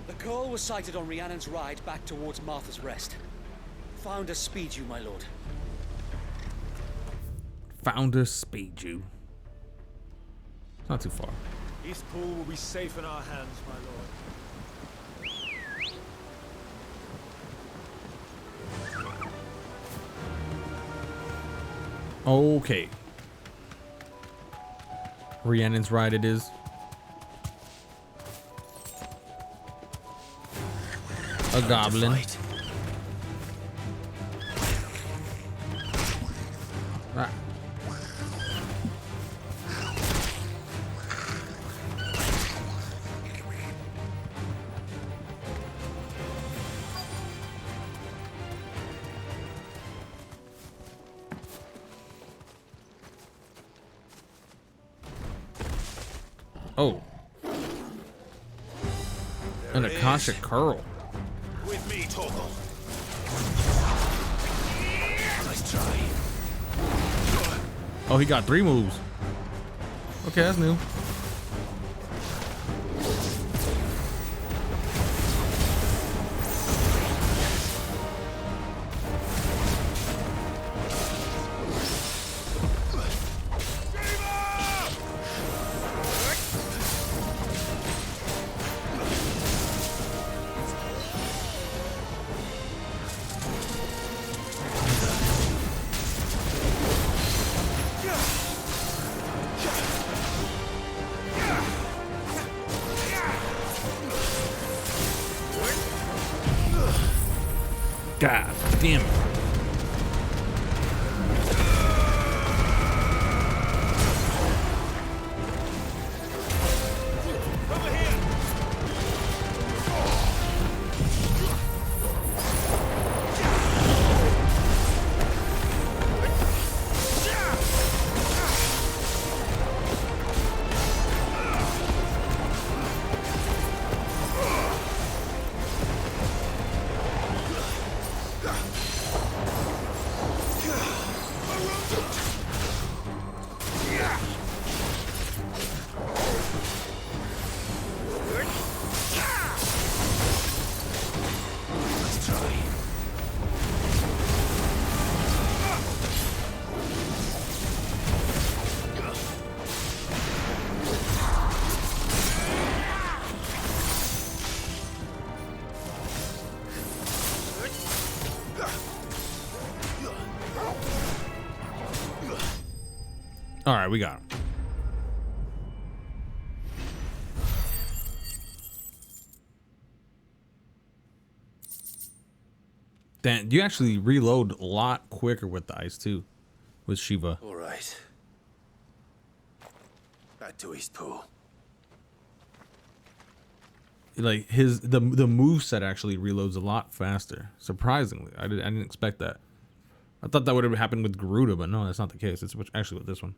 The curl was sighted on Rhiannon's ride back towards Martha's Rest. Founder speed you, my lord. Founder speed you. It's not too far. East Pool will be safe in our hands, my lord. Okay. Rhiannon's ride it is. A goblin. Ah. Oh. An Akashic curl. With me, Torgal. Nice try. Oh, he got 3 moves. Okay, that's new. God damn it. All right, we got him. Dan, you actually reload a lot quicker with the ice too, with Shiva. All right. Back to East Pool. Like the move set actually reloads a lot faster. Surprisingly, I didn't expect that. I thought that would have happened with Garuda, but no, that's not the case. It's actually with this one.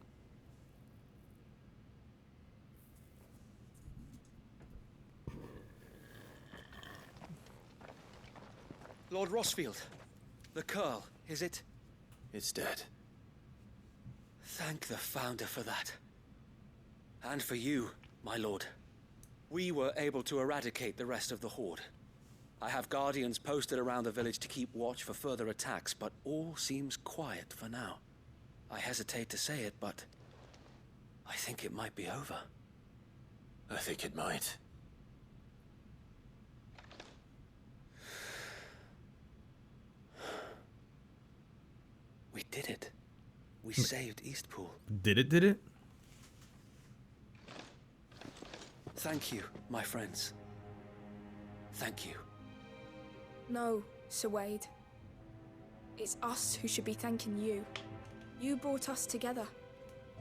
Lord Rossfield, the Curl, is it? It's dead. Thank the Founder for that. And for you, my lord. We were able to eradicate the rest of the Horde. I have guardians posted around the village to keep watch for further attacks, but all seems quiet for now. I hesitate to say it, but I think it might be over. I think it might. We did it. We saved Eastpool. Did it? Thank you, my friends. Thank you. No, Sir Wade. It's us who should be thanking you. You brought us together.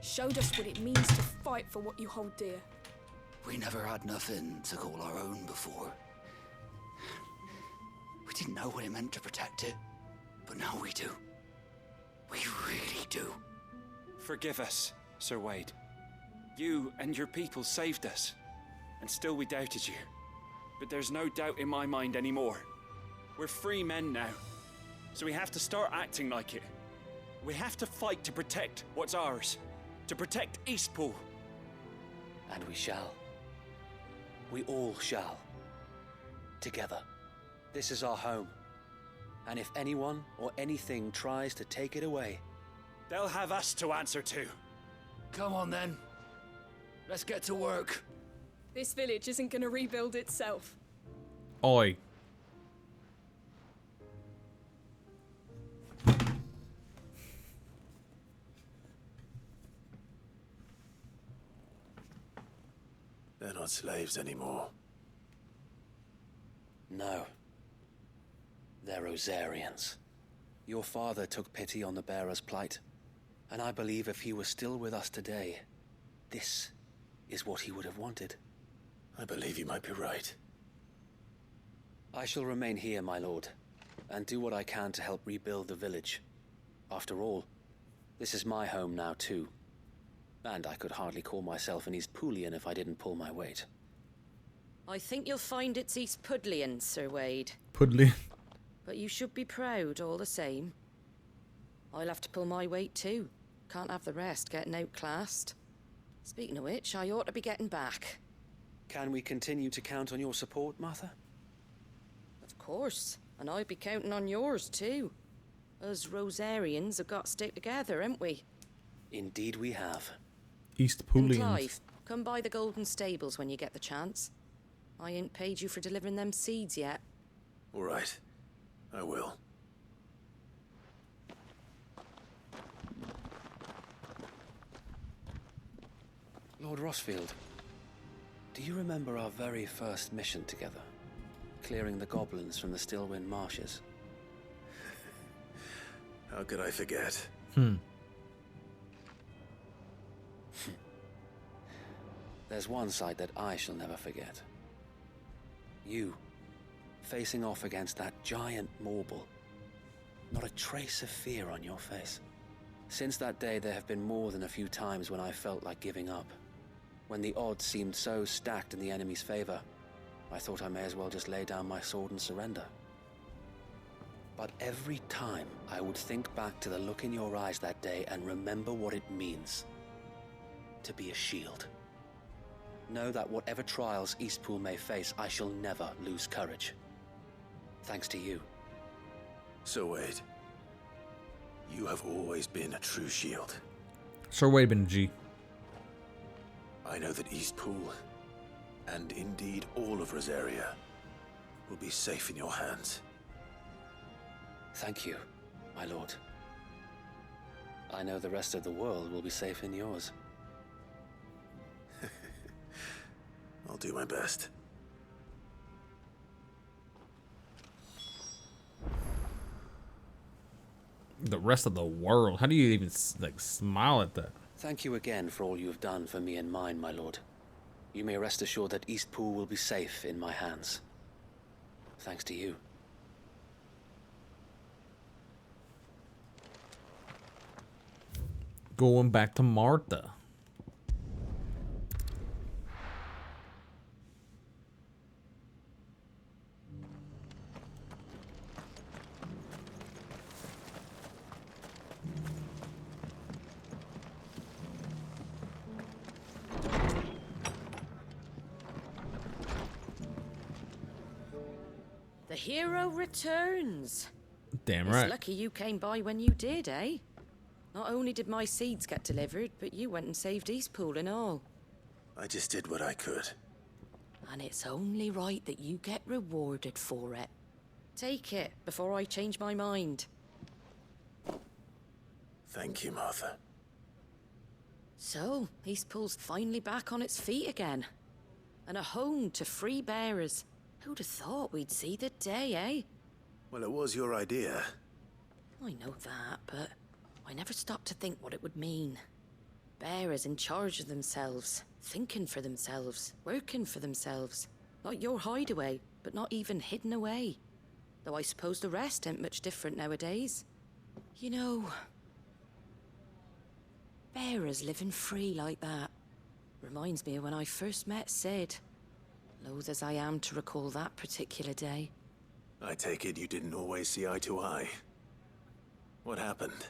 Showed us what it means to fight for what you hold dear. We never had nothing to call our own before. We didn't know what it meant to protect it, but now we do. We really do. Forgive us, Sir Wade. You and your people saved us, and still we doubted you. But there's no doubt in my mind anymore. We're free men now, so we have to start acting like it. We have to fight to protect what's ours, to protect Eastpool. And we shall. We all shall. Together. This is our home. And if anyone or anything tries to take it away, they'll have us to answer to. Come on then. Let's get to work. This village isn't gonna rebuild itself. Oi. They're not slaves anymore. no. They're Rosarians. Your father took pity on the bearer's plight, and I believe if he were still with us today, this is what he would have wanted. I believe you might be right. I shall remain here, my lord, and do what I can to help rebuild the village. After all, this is my home now too. And I could hardly call myself an Eastpoolian if I didn't pull my weight. I think you'll find it's East Pudlian, Sir Wade. Pudlian. But you should be proud all the same. I'll have to pull my weight too. Can't have the rest getting outclassed. Speaking of which, I ought to be getting back. Can we continue to count on your support, Martha? Of course, and I'll be counting on yours too. Us Rosarians have got to stick together, haven't we? Indeed we have. And Eastpoolians. Clive, come by the Golden Stables when you get the chance. I ain't paid you for delivering them seeds yet. All right. I will. Lord Rossfield, do you remember our very first mission together? Clearing the goblins from the Stillwind marshes? How could I forget? There's one sight that I shall never forget. You, facing off against that giant Morble. Not a trace of fear on your face. Since that day, there have been more than a few times when I felt like giving up. When the odds seemed so stacked in the enemy's favor, I thought I may as well just lay down my sword and surrender. But every time, I would think back to the look in your eyes that day and remember what it means to be a shield. Know that whatever trials Eastpool may face, I shall never lose courage. Thanks to you. Sir Wade, you have always been a true shield. Sir Wade been G. I know that Eastpool, and indeed all of Rosaria, will be safe in your hands. Thank you, my lord. I know the rest of the world will be safe in yours. I'll do my best. The rest of the world. How do you even like smile at that? Thank you again for all you have done for me and mine, my lord. You may rest assured that Eastpool will be safe in my hands. Thanks to you. Going back to Martha. The hero returns. Damn It's right. lucky you came by when you did, eh? Not only did my seeds get delivered, but you went and saved Eastpool and all. I just did what I could. And it's only right that you get rewarded for it. Take it before I change my mind. Thank you, Martha. So, Eastpool's finally back on its feet again. And a home to free bearers. Who'd have thought we'd see the day, eh? Well, it was your idea. I know that, but I never stopped to think what it would mean. Bearers in charge of themselves, thinking for themselves, working for themselves. Like your hideaway, but not even hidden away. Though I suppose the rest ain't much different nowadays. You know, bearers living free like that reminds me of when I first met Sid. Loath as I am to recall that particular day. I take it you didn't always see eye to eye. What happened?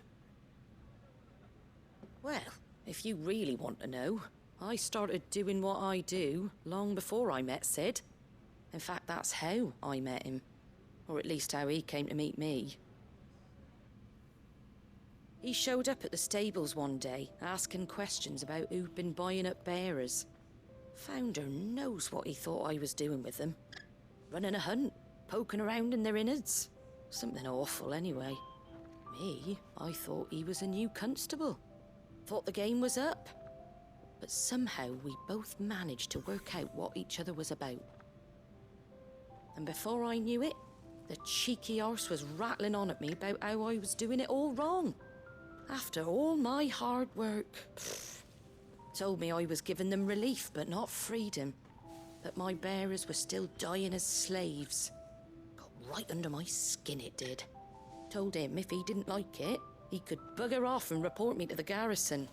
Well, if you really want to know, I started doing what I do long before I met Sid. In fact, that's how I met him. Or at least how he came to meet me. He showed up at the stables one day, asking questions about who'd been buying up bearers. Founder knows what he thought I was doing with them. Running a hunt, poking around in their innards. Something awful, anyway. Me, I thought he was a new constable. Thought the game was up. But somehow we both managed to work out what each other was about. And before I knew it, the cheeky arse was rattling on at me about how I was doing it all wrong. After all my hard work. Told me I was giving them relief, but not freedom. That my bearers were still dying as slaves. Got right under my skin, it did. Told him if he didn't like it, he could bugger off and report me to the garrison.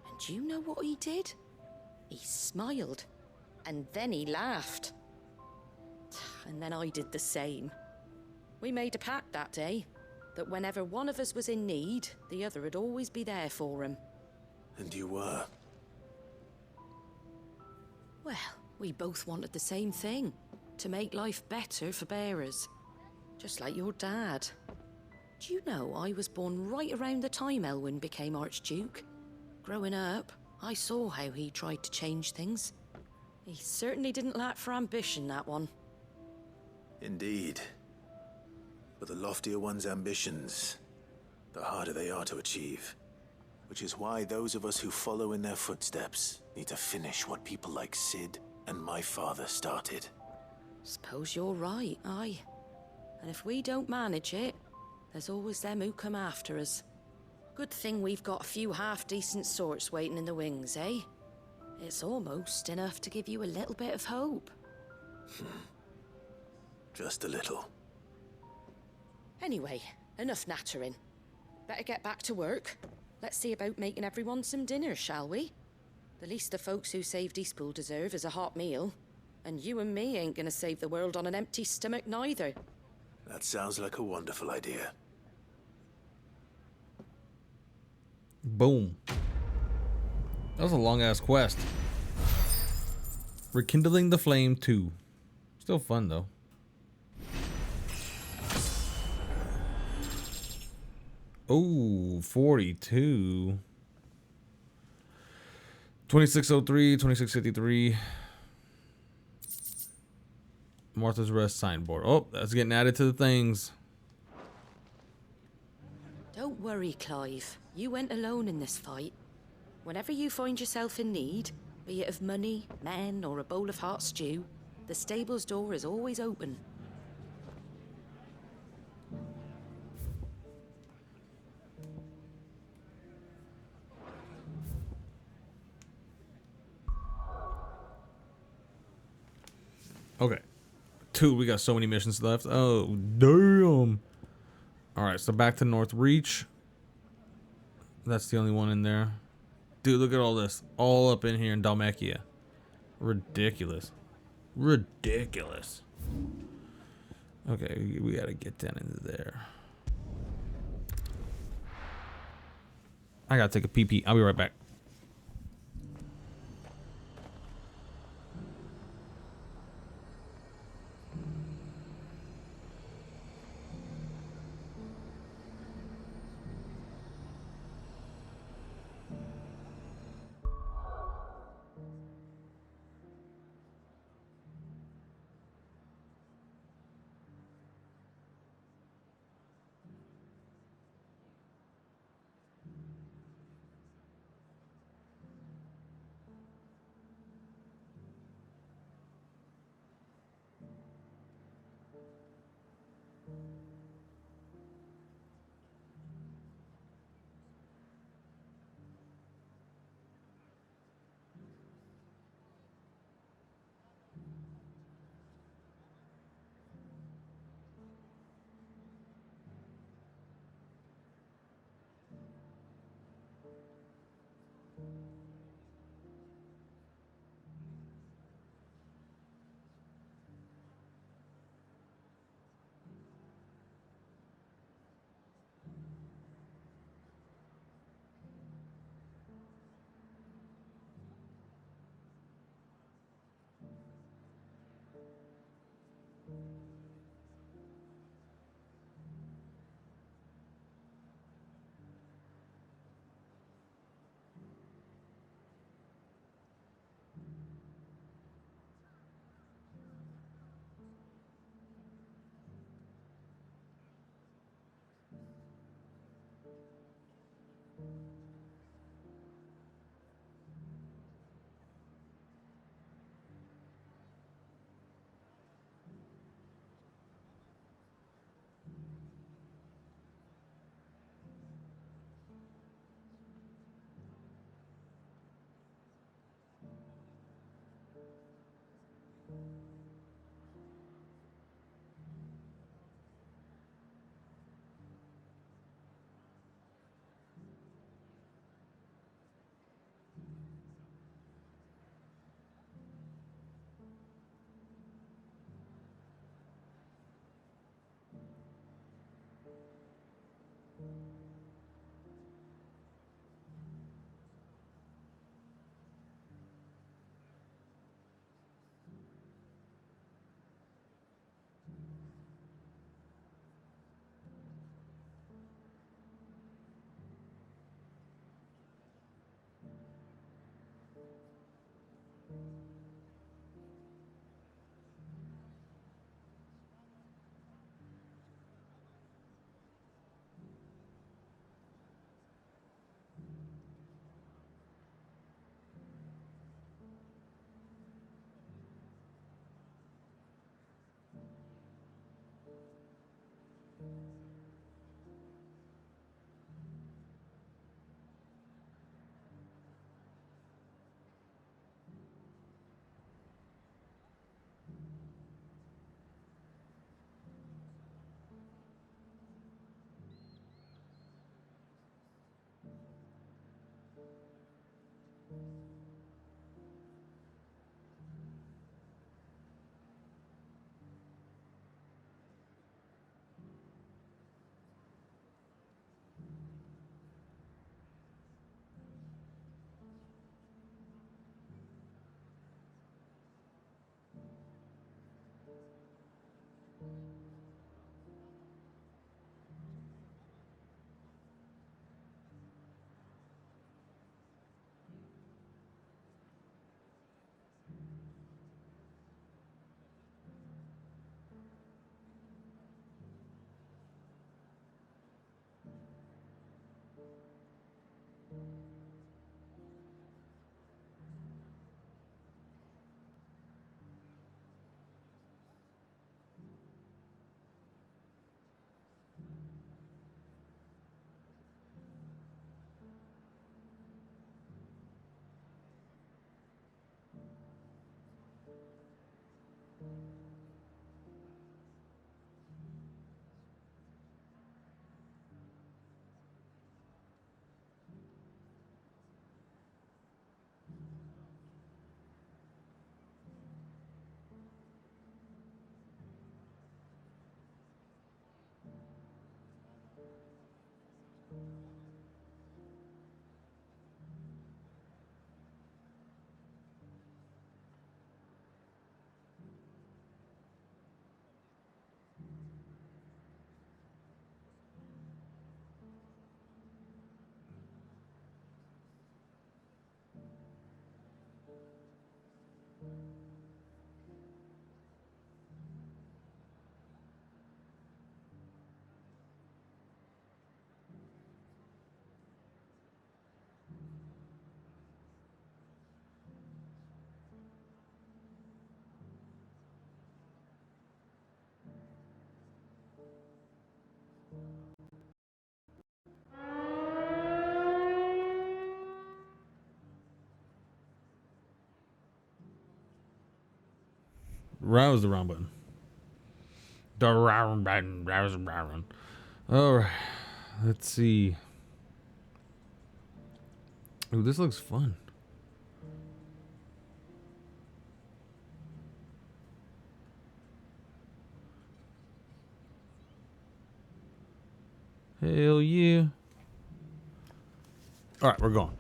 And do you know what he did? He smiled. And then he laughed. And then I did the same. We made a pact that day, that whenever one of us was in need, the other would always be there for him. And you were? Well, we both wanted the same thing. To make life better for bearers. Just like your dad. Do you know I was born right around the time Elwyn became Archduke? Growing up, I saw how he tried to change things. He certainly didn't lack for ambition, that one. Indeed. But the loftier one's ambitions, the harder they are to achieve. Which is why those of us who follow in their footsteps need to finish what people like Sid and my father started. Suppose you're right, aye. And if we don't manage it, there's always them who come after us. Good thing we've got a few half-decent sorts waiting in the wings, eh? It's almost enough to give you a little bit of hope. Just a little. Anyway, enough nattering. Better get back to work. Let's see about making everyone some dinner, shall we? The least the folks who saved Eastpool deserve is a hot meal. And you and me ain't gonna save the world on an empty stomach neither. That sounds like a wonderful idea. Boom. That was a long-ass quest. Rekindling the Flame 2. Still fun, though. Oh, 42. 2603, 2653. Martha's Rest signboard. Oh, that's getting added to the things. worry, Clive. You went alone in this fight. Whenever you find yourself in need, be it of money, men, or a bowl of hot stew, the stable's door is always open. Okay. 2, we got so many missions left. Oh, damn. Alright, so back to North Reach. That's the only one in there. Dude, look at all this. All up in here in Dhalmekia. Ridiculous. Ridiculous. Okay, we gotta get down into there. I gotta take a pee-pee. I'll be right back. That was the wrong button. The wrong button. That was the wrong one. All right. Let's see. Ooh, this looks fun. Hell yeah. All right, we're going.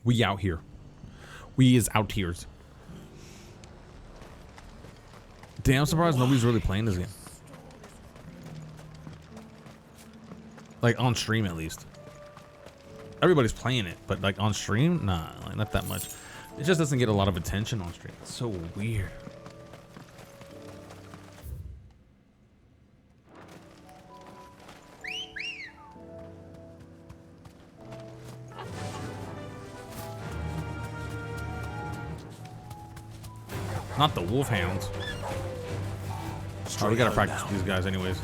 We out here. We is out here's. Damn, I'm surprised nobody's really playing this game. Like on stream at least. Everybody's playing it, but like on stream, nah, like not that much. It just doesn't get a lot of attention on stream. It's so weird. Not the wolfhounds. Oh, we gotta practice with these guys anyways.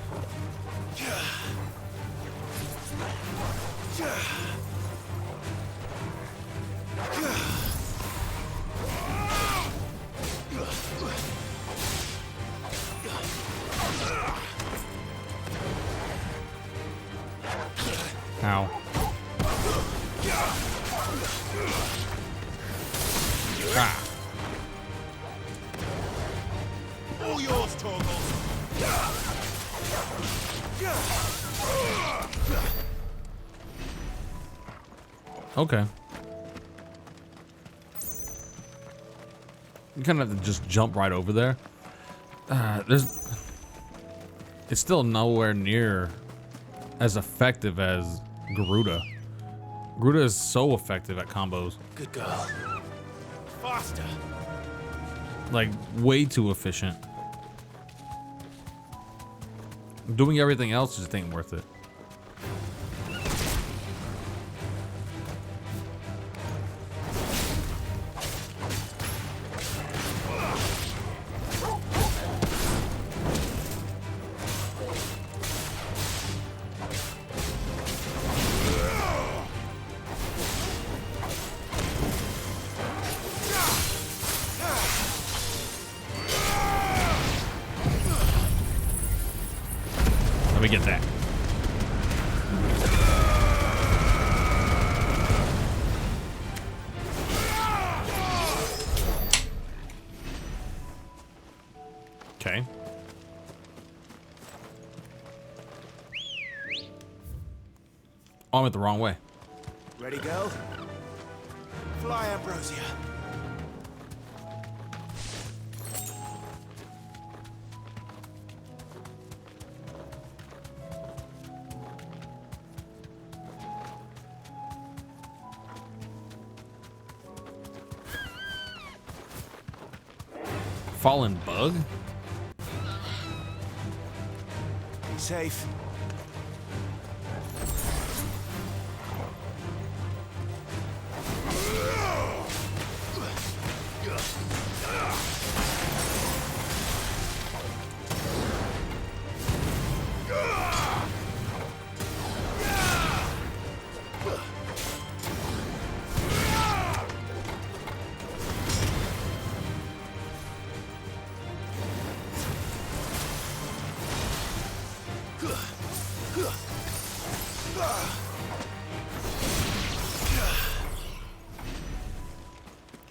Ow. Ah. All yours, Torgal. Okay. You kind of have to just jump right over there. It's still nowhere near as effective as Garuda. Garuda is so effective at combos. Good girl. Faster. Like, way too efficient. Doing everything else just ain't worth it. Let me get that. Okay. Oh, I went the wrong way. Ready, go? Fly, Ambrosia. Fallen bug? Be safe.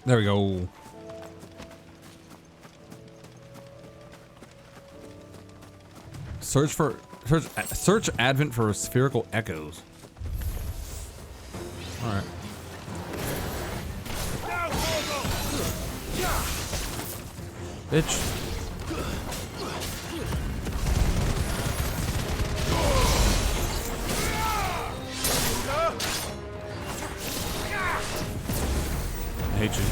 There we go. Search Advent for spherical echoes. All right. Bitch. I hate you.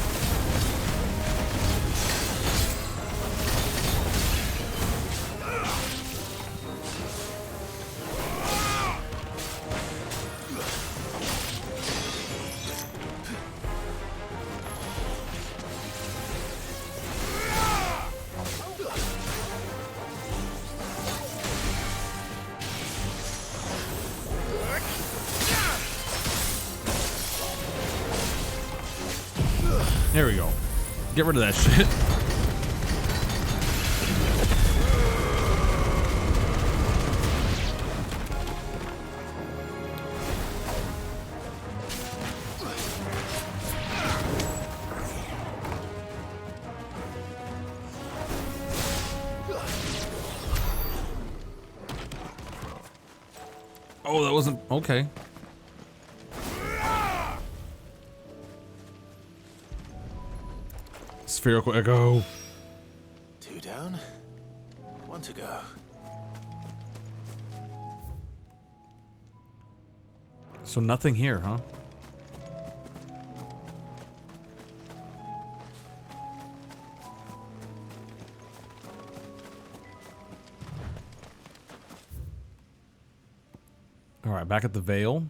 There we go. Get rid of that shit. Oh, that wasn't okay. Spherical echo. 2 down, 1 to go. So nothing here, huh? All right, back at the Vale.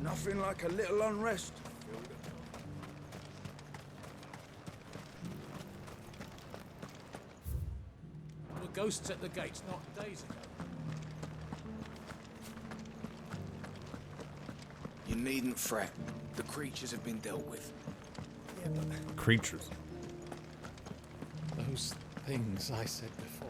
Nothing like a little unrest. There were ghosts at the gates not days ago. You needn't fret. The creatures have been dealt with. Yeah, but Creatures. Those things I said before.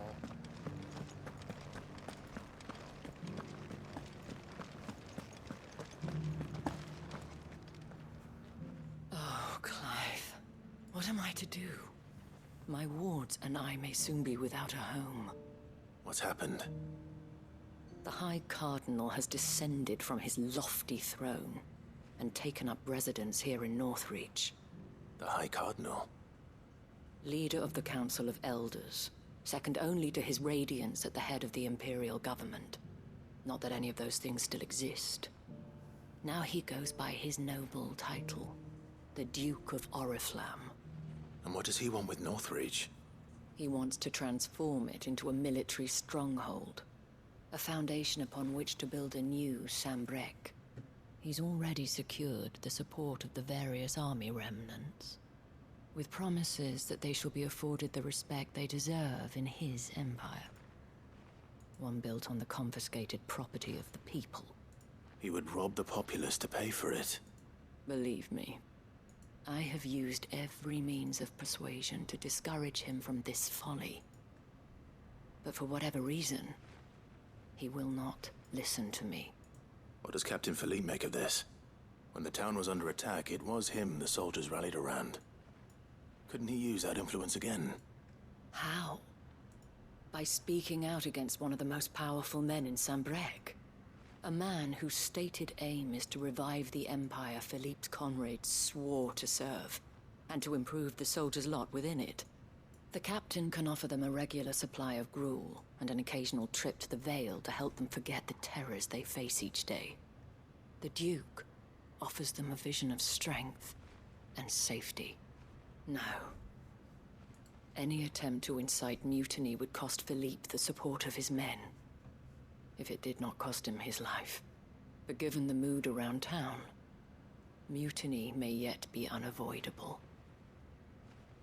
Oh, Clive. What am I to do? My wards and I may soon be without a home. What's happened? The High Cardinal has descended from his lofty throne and taken up residence here in Northreach. The High Cardinal? Leader of the Council of Elders, second only to his Radiance at the head of the Imperial government. Not that any of those things still exist. Now he goes by his noble title, the Duke of Oriflamme. And what does he want with Northreach? He wants to transform it into a military stronghold, a foundation upon which to build a new Sambrec. He's already secured the support of the various army remnants, with promises that they shall be afforded the respect they deserve in his empire. One built on the confiscated property of the people. He would rob the populace to pay for it. Believe me, I have used every means of persuasion to discourage him from this folly. But for whatever reason, he will not listen to me. What does Captain Philippe make of this? When the town was under attack, it was him the soldiers rallied around. Couldn't he use that influence again? How? By speaking out against one of the most powerful men in Sambrec. A man whose stated aim is to revive the empire Philippe's comrades swore to serve, and to improve the soldiers' lot within it. The captain can offer them a regular supply of gruel, and an occasional trip to the Vale to help them forget the terrors they face each day. The Duke offers them a vision of strength and safety. No. Any attempt to incite mutiny would cost Philippe the support of his men. If it did not cost him his life. But given the mood around town, mutiny may yet be unavoidable.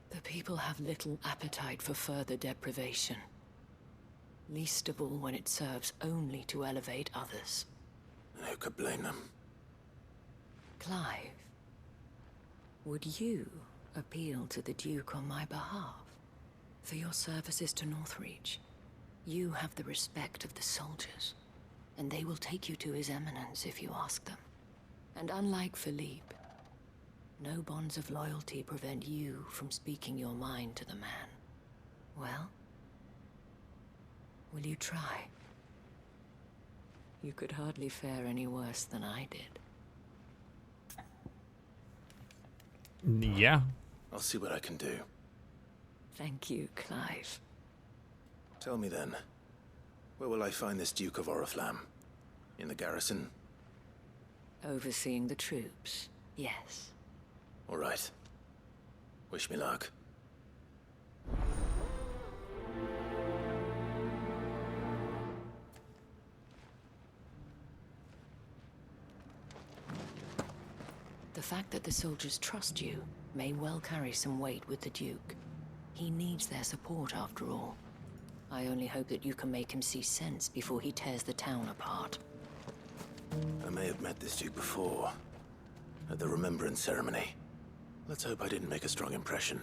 The people have little appetite for further deprivation. Least of all when it serves only to elevate others. And who could blame them? Clive, would you appeal to the Duke on my behalf? For your services to Northreach, you have the respect of the soldiers, and they will take you to His Eminence if you ask them. And unlike Philippe, no bonds of loyalty prevent you from speaking your mind to the man. Well, will you try? You could hardly fare any worse than I did. Yeah. I'll see what I can do. Thank you, Clive. Tell me then, where will I find this Duke of Oriflamme? In the garrison? Overseeing the troops, yes. All right. Wish me luck. The fact that the soldiers trust you may well carry some weight with the Duke. He needs their support, after all. I only hope that you can make him see sense before he tears the town apart. I may have met this Duke before, at the Remembrance ceremony. Let's hope I didn't make a strong impression.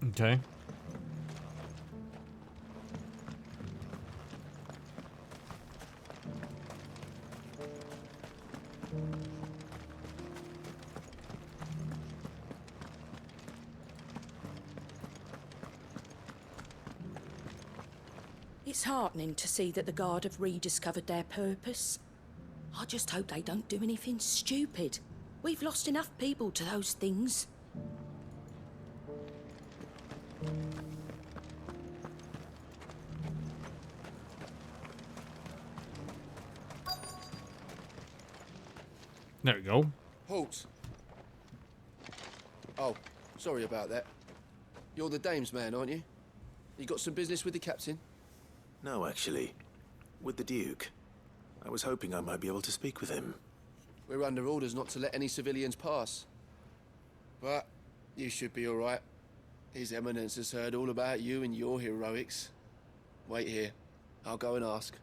Okay. It's heartening to see that the Guard have rediscovered their purpose. I just hope they don't do anything stupid. We've lost enough people to those things. There we go. Halt. Oh, sorry about that. You're the dame's man, aren't you? You got some business with the captain? No, actually. With the Duke. I was hoping I might be able to speak with him. We're under orders not to let any civilians pass. But you should be all right. His Eminence has heard all about you and your heroics. Wait here. I'll go and ask.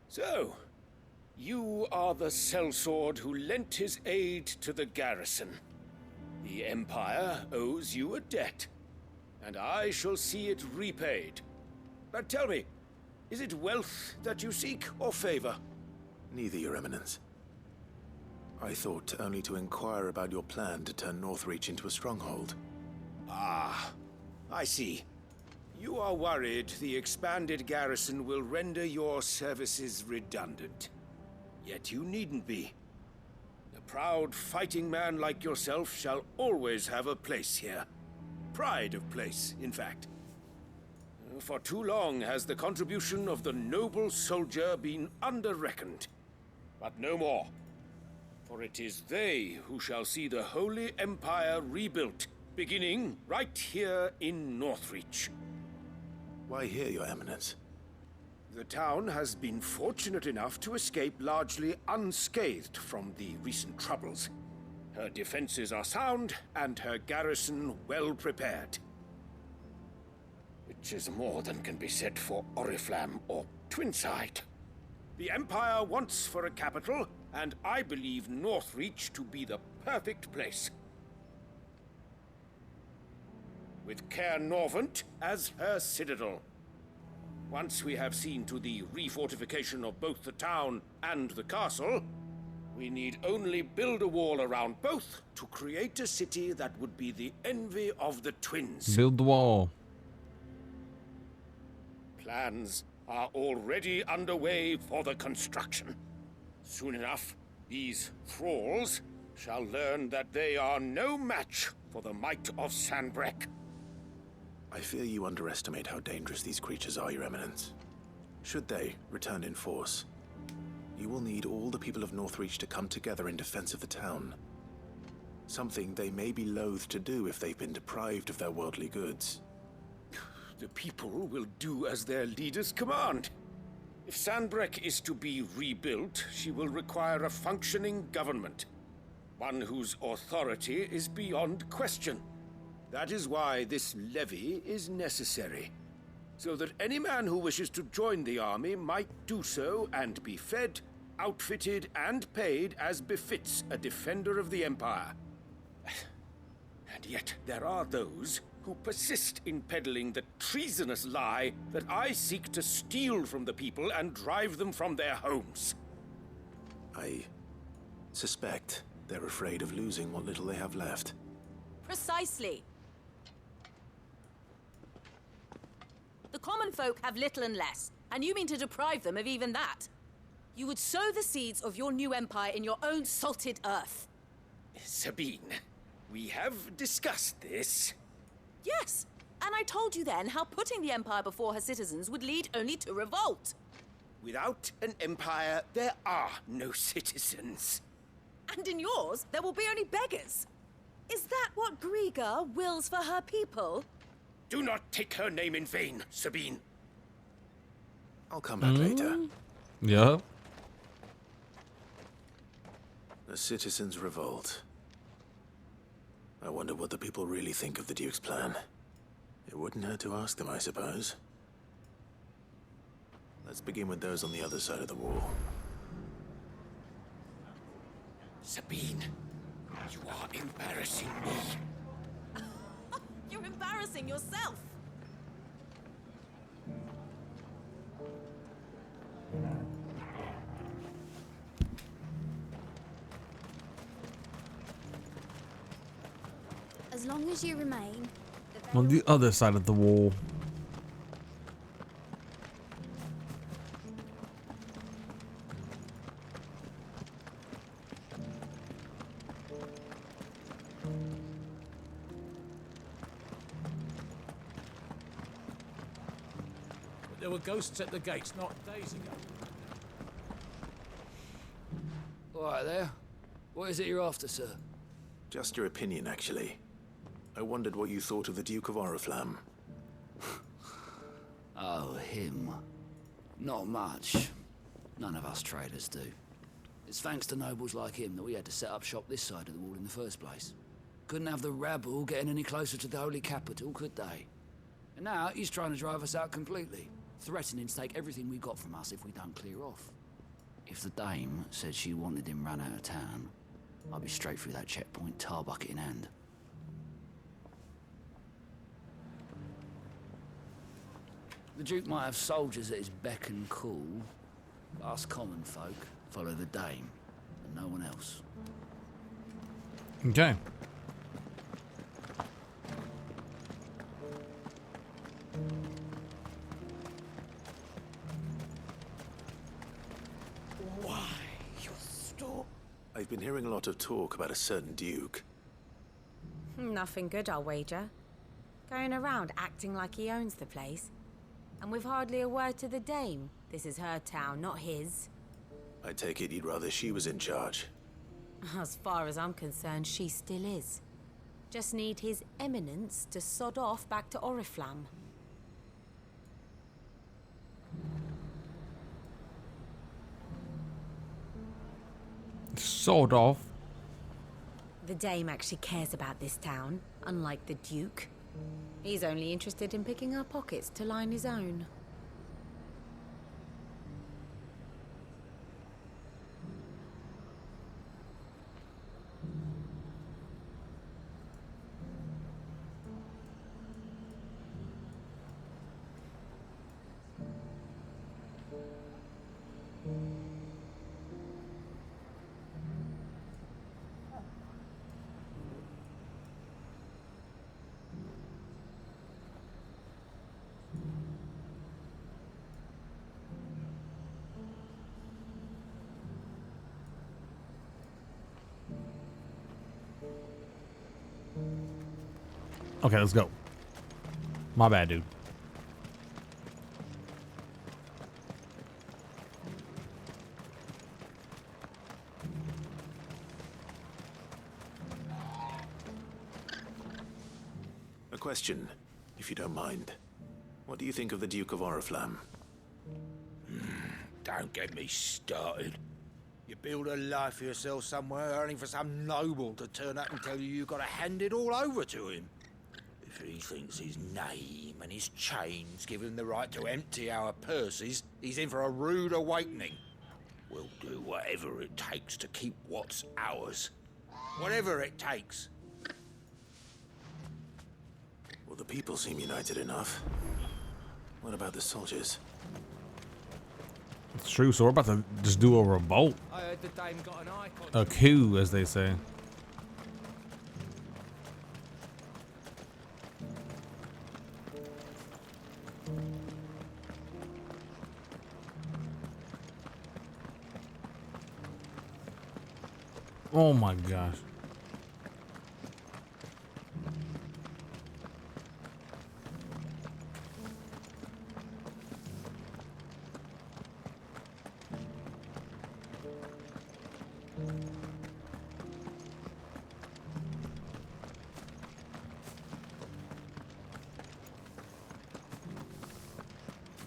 So, you are the sellsword who lent his aid to the garrison. The Empire owes you a debt, and I shall see it repaid. But tell me, is it wealth that you seek, or favor? Neither, Your Eminence. I thought only to inquire about your plan to turn Northreach into a stronghold. Ah, I see. You are worried the expanded garrison will render your services redundant. Yet you needn't be. A proud fighting man like yourself shall always have a place here. Pride of place, in fact. For too long has the contribution of the noble soldier been under-reckoned. But no more. For it is they who shall see the Holy Empire rebuilt, beginning right here in Northreach. Why here, Your Eminence? The town has been fortunate enough to escape largely unscathed from the recent troubles. Her defenses are sound, and her garrison well prepared. Which is more than can be said for Oriflamme or Twinside. The Empire wants for a capital, and I believe Northreach to be the perfect place. With Caer Norvent as her citadel. Once we have seen to the refortification of both the town and the castle, we need only build a wall around both to create a city that would be the envy of the twins. Build the wall. Plans are already underway for the construction. Soon enough, these thralls shall learn that they are no match for the might of Sanbreque. I fear you underestimate how dangerous these creatures are, Your Eminence. Should they return in force, you will need all the people of Northreach to come together in defense of the town. Something they may be loath to do if they've been deprived of their worldly goods. The people will do as their leaders command. If Sanbreque is to be rebuilt, she will require a functioning government. One whose authority is beyond question. That is why this levy is necessary. So that any man who wishes to join the army might do so and be fed, outfitted, and paid as befits a defender of the Empire. And yet there are those who persist in peddling the treasonous lie that I seek to steal from the people and drive them from their homes. I suspect they're afraid of losing what little they have left. Precisely. The common folk have little and less, and you mean to deprive them of even that. You would sow the seeds of your new empire in your own salted earth. Sabine, we have discussed this. Yes, and I told you then how putting the empire before her citizens would lead only to revolt. Without an empire, there are no citizens. And in yours, there will be only beggars. Is that what Griga wills for her people? Do not take her name in vain, Sabine. I'll come back later. Yeah. The citizens revolt. I wonder what the people really think of the Duke's plan. It wouldn't hurt to ask them, I suppose. Let's begin with those on the other side of the wall. Sabine, you are embarrassing me. You're embarrassing yourself. As long as you remain On the other side of the wall. There were ghosts at the gates not days ago. All right there. What is it you're after, sir? Just your opinion, actually. I wondered what you thought of the Duke of Oriflamme. Oh, him. Not much. None of us traders do. It's thanks to nobles like him that we had to set up shop this side of the wall in the first place. Couldn't have the rabble getting any closer to the holy capital, could they? And now he's trying to drive us out completely, threatening to take everything we got from us if we don't clear off. If the dame said she wanted him run out of town, I'd be straight through that checkpoint, tar bucket in hand. The Duke might have soldiers at his beck and call, but us common folk follow the dame, and no one else. Okay. Why, you're still... I've been hearing a lot of talk about a certain Duke. Nothing good, I'll wager. Going around acting like he owns the place. And with hardly a word to the dame. This is her town, not his. I take it you'd rather she was in charge. As far as I'm concerned, she still is. Just need his eminence to sod off back to Oriflamme. Sod off? The dame actually cares about this town, unlike the Duke. He's only interested in picking our pockets to line his own. Okay, let's go. My bad, dude. A question, if you don't mind. What do you think of the Duke of Oriflamme? Don't get me started. You build a life for yourself somewhere, only for some noble to turn up and tell you you've got to hand it all over to him. If he thinks his name and his chains give him the right to empty our purses, he's in for a rude awakening. We'll do whatever it takes to keep what's ours. Whatever it takes. Well, the people seem united enough. What about the soldiers? It's true, so we're about to just do a revolt. I heard the dame got an icon. A coup, as they say. Oh my gosh.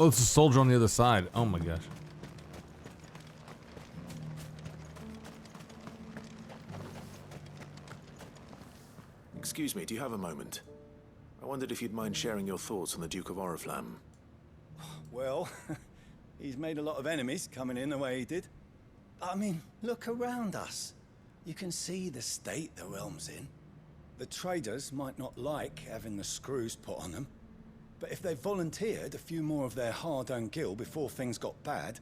Oh, it's a soldier on the other side. Oh my gosh. Excuse me, do you have a moment? I wondered if you'd mind sharing your thoughts on the Duke of Oriflamme. Well, he's made a lot of enemies coming in the way he did. I mean, look around us. You can see the state the realm's in. The traders might not like having the screws put on them, but if they volunteered a few more of their hard-earned gil before things got bad,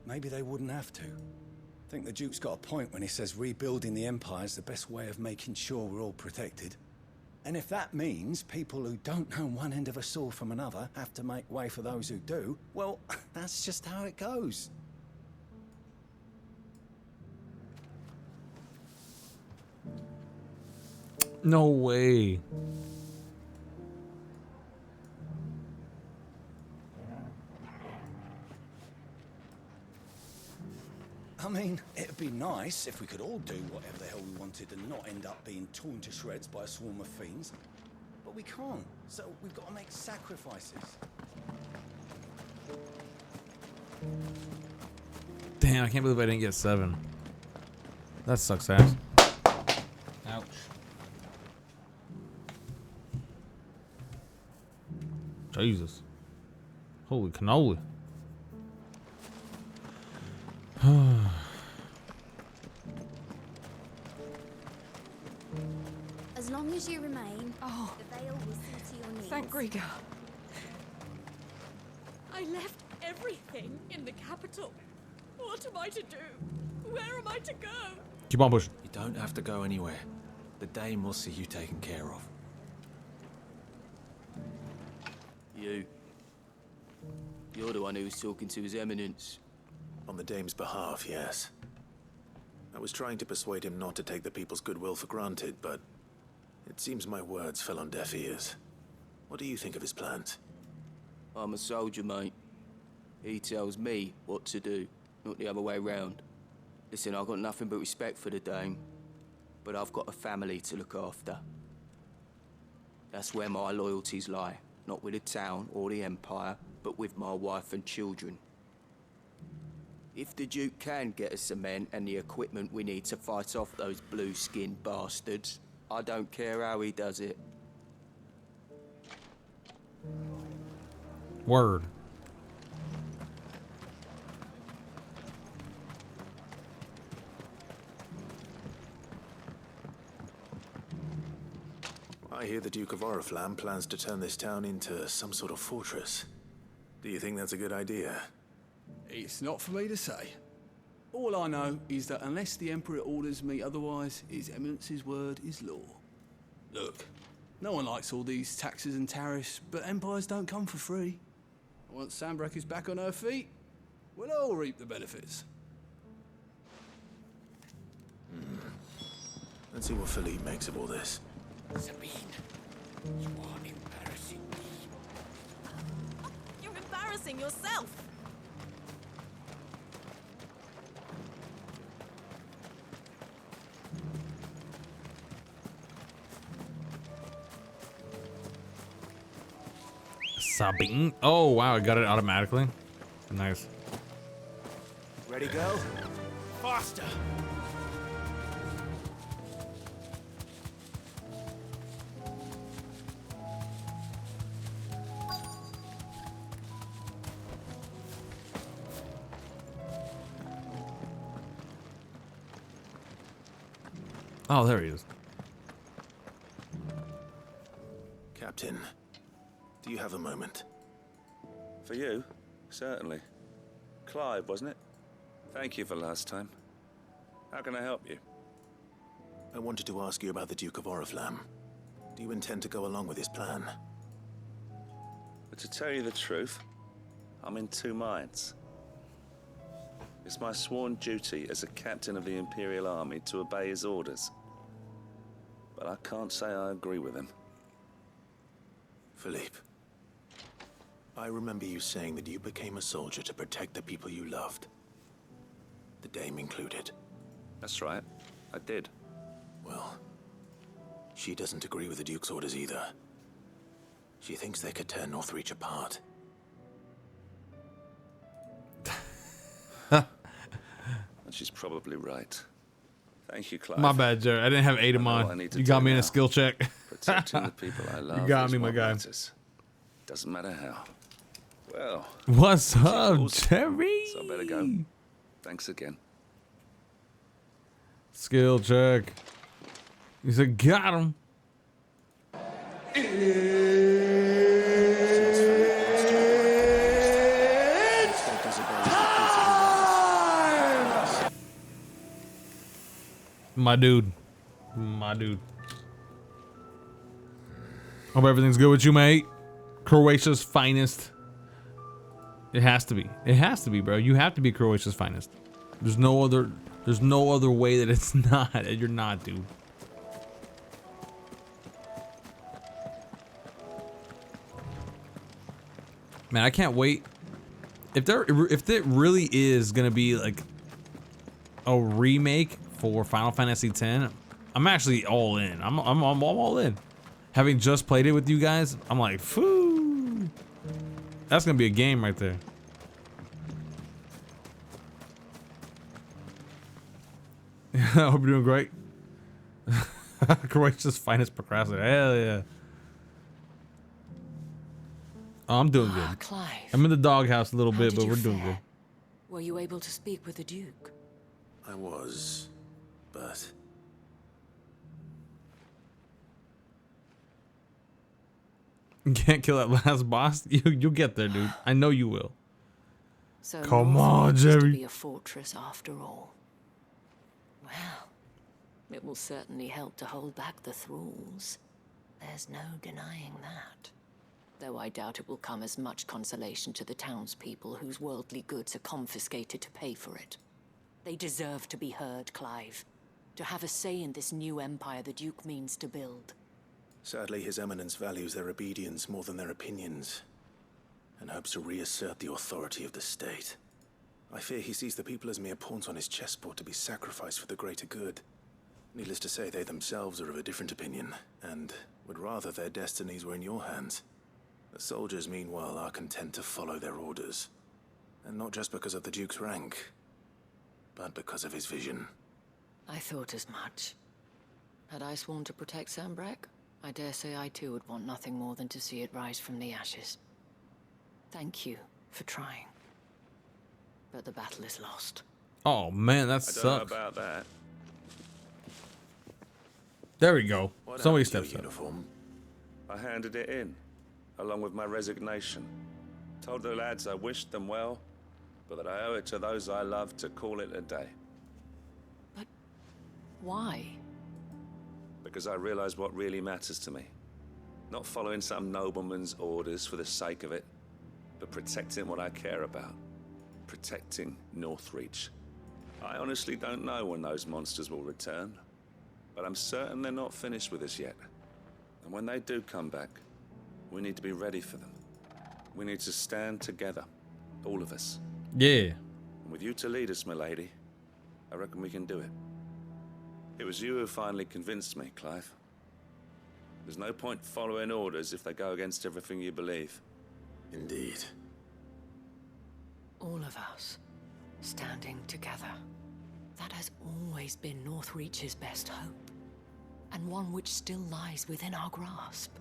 maybe they wouldn't have to. I think the Duke's got a point when he says rebuilding the Empire's the best way of making sure we're all protected. And if that means people who don't know one end of a sword from another have to make way for those who do, well, that's just how it goes. No way. I mean, it'd be nice if we could all do whatever the hell we wanted and not end up being torn to shreds by a swarm of fiends. But we can't, so we've got to make sacrifices. Damn, I can't believe I didn't get 7. That sucks ass. Ouch. Jesus. Holy cannoli. As long as you remain, the veil will see to your needs. Thank Grieger. I left everything in the capital. What am I to do? Where am I to go? Keep on pushing. You don't have to go anywhere. The Dame will see you taken care of. You're the one who was talking to His Eminence. On the Dame's behalf, yes. I was trying to persuade him not to take the people's goodwill for granted, but it seems my words fell on deaf ears. What do you think of his plans? I'm a soldier, mate. He tells me what to do, not the other way round. Listen, I've got nothing but respect for the Dame, but I've got a family to look after. That's where my loyalties lie, not with the town or the Empire, but with my wife and children. If the Duke can get us some men and the equipment we need to fight off those blue-skinned bastards, I don't care how he does it. Word. I hear the Duke of Oriflamme plans to turn this town into some sort of fortress. Do you think that's a good idea? It's not for me to say. All I know is that unless the Emperor orders me otherwise, His Eminence's word is law. Look, no one likes all these taxes and tariffs, but empires don't come for free. Once Sanbreque is back on her feet, we'll all reap the benefits. Let's see what Philippe makes of all this. Sabine, you are embarrassing me. You're embarrassing yourself. Sabine. Oh wow, I got it automatically. Nice. Ready, go? Faster! Oh, there he is. Captain, do you have a moment? For you? Certainly. Clive, wasn't it? Thank you for last time. How can I help you? I wanted to ask you about the Duke of Oriflamme. Do you intend to go along with his plan? But to tell you the truth, I'm in two minds. It's my sworn duty as a captain of the Imperial Army to obey his orders. But I can't say I agree with him. Philippe, I remember you saying that you became a soldier to protect the people you loved. The Dame included. That's right, I did. Well, she doesn't agree with the Duke's orders either. She thinks they could tear Northreach apart. And she's probably right. Thank you, Clive. My bad, Jared. I didn't have Adam on. You got me in a skill check. Protecting the people I love. You got is me, my what guy. matters. Doesn't matter how. Well. What's she up, calls, Jerry? So I better go. Thanks again. Skill check. He said, got him. My dude. My dude. Hope everything's good with you, mate. Croatia's finest. It has to be. It has to be, bro. You have to be Croatia's finest. There's no other way that it's not. You're not, dude. Man, I can't wait. If it really is gonna be like a remake for Final Fantasy X, I'm actually all in. I'm all in. Having just played it with you guys, I'm like, phoo. That's gonna be a game right there. I hope you're doing great. Croatia's finest procrastinator. Hell yeah. Oh, I'm doing good. Clive. I'm in the doghouse a little How bit, did but you we're doing fare? good. Were you able to speak with the Duke? I was, but... You can't kill that last boss. You'll get there, dude. I know you will. So Come North on, used to Jerry. be a fortress after all. Well, it will certainly help to hold back the thralls. There's no denying that. Though I doubt it will come as much consolation to the townspeople whose worldly goods are confiscated to pay for it. They deserve to be heard, Clive. To have a say in this new empire the Duke means to build. Sadly, His Eminence values their obedience more than their opinions, and hopes to reassert the authority of the state. I fear he sees the people as mere pawns on his chessboard to be sacrificed for the greater good. Needless to say, they themselves are of a different opinion, and would rather their destinies were in your hands. The soldiers, meanwhile, are content to follow their orders. And not just because of the Duke's rank, but because of his vision. I thought as much. Had I sworn to protect Sanbreque, I dare say I too would want nothing more than to see it rise from the ashes. Thank you for trying. But the battle is lost. Oh man, that I don't know sucks. about that. There we go. What Somebody happened to steps your up. uniform? I handed it in, along with my resignation. Told the lads I wished them well, but that I owe it to those I love to call it a day. Why? Because I realize what really matters to me. Not following some nobleman's orders for the sake of it, but protecting what I care about. Protecting Northreach. I honestly don't know when those monsters will return, but I'm certain they're not finished with us yet. And when they do come back, we need to be ready for them. We need to stand together, all of us. Yeah. And with you to lead us, milady, I reckon we can do it. It was you who finally convinced me, Clive. There's no point following orders if they go against everything you believe. Indeed. All of us, standing together. That has always been Northreach's best hope, and one which still lies within our grasp.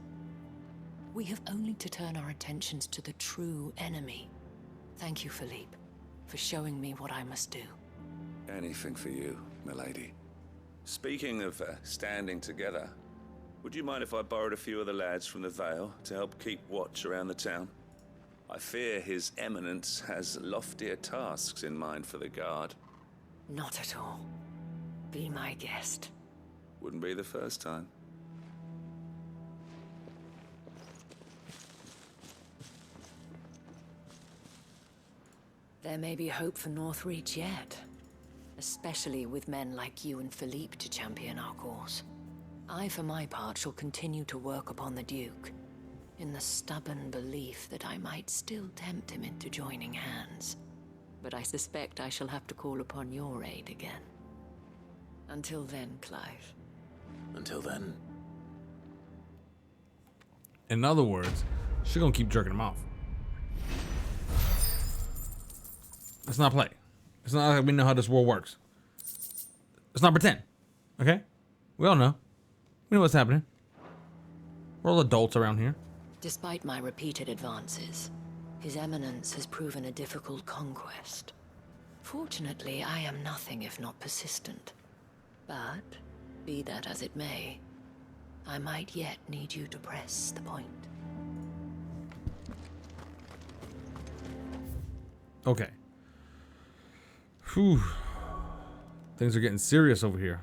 We have only to turn our attentions to the true enemy. Thank you, Philippe, for showing me what I must do. Anything for you, milady. Speaking of standing together, would you mind if I borrowed a few of the lads from the Vale to help keep watch around the town? I fear His Eminence has loftier tasks in mind for the guard. Not at all. Be my guest. Wouldn't be the first time. There may be hope for Northreach yet. Especially with men like you and Philippe to champion our cause. I, for my part, shall continue to work upon the Duke, in the stubborn belief that I might still tempt him into joining hands. But I suspect I shall have to call upon your aid again. Until then, Clive. Until then. In other words, she's gonna keep jerking him off. Let's not play. It's not like we know how this world works. Let's not pretend. Okay? We all know. We know what's happening. We're all adults around here. Despite my repeated advances, His Eminence has proven a difficult conquest. Fortunately, I am nothing if not persistent. But, be that as it may, I might yet need you to press the point. Okay. Whew. Things are getting serious over here.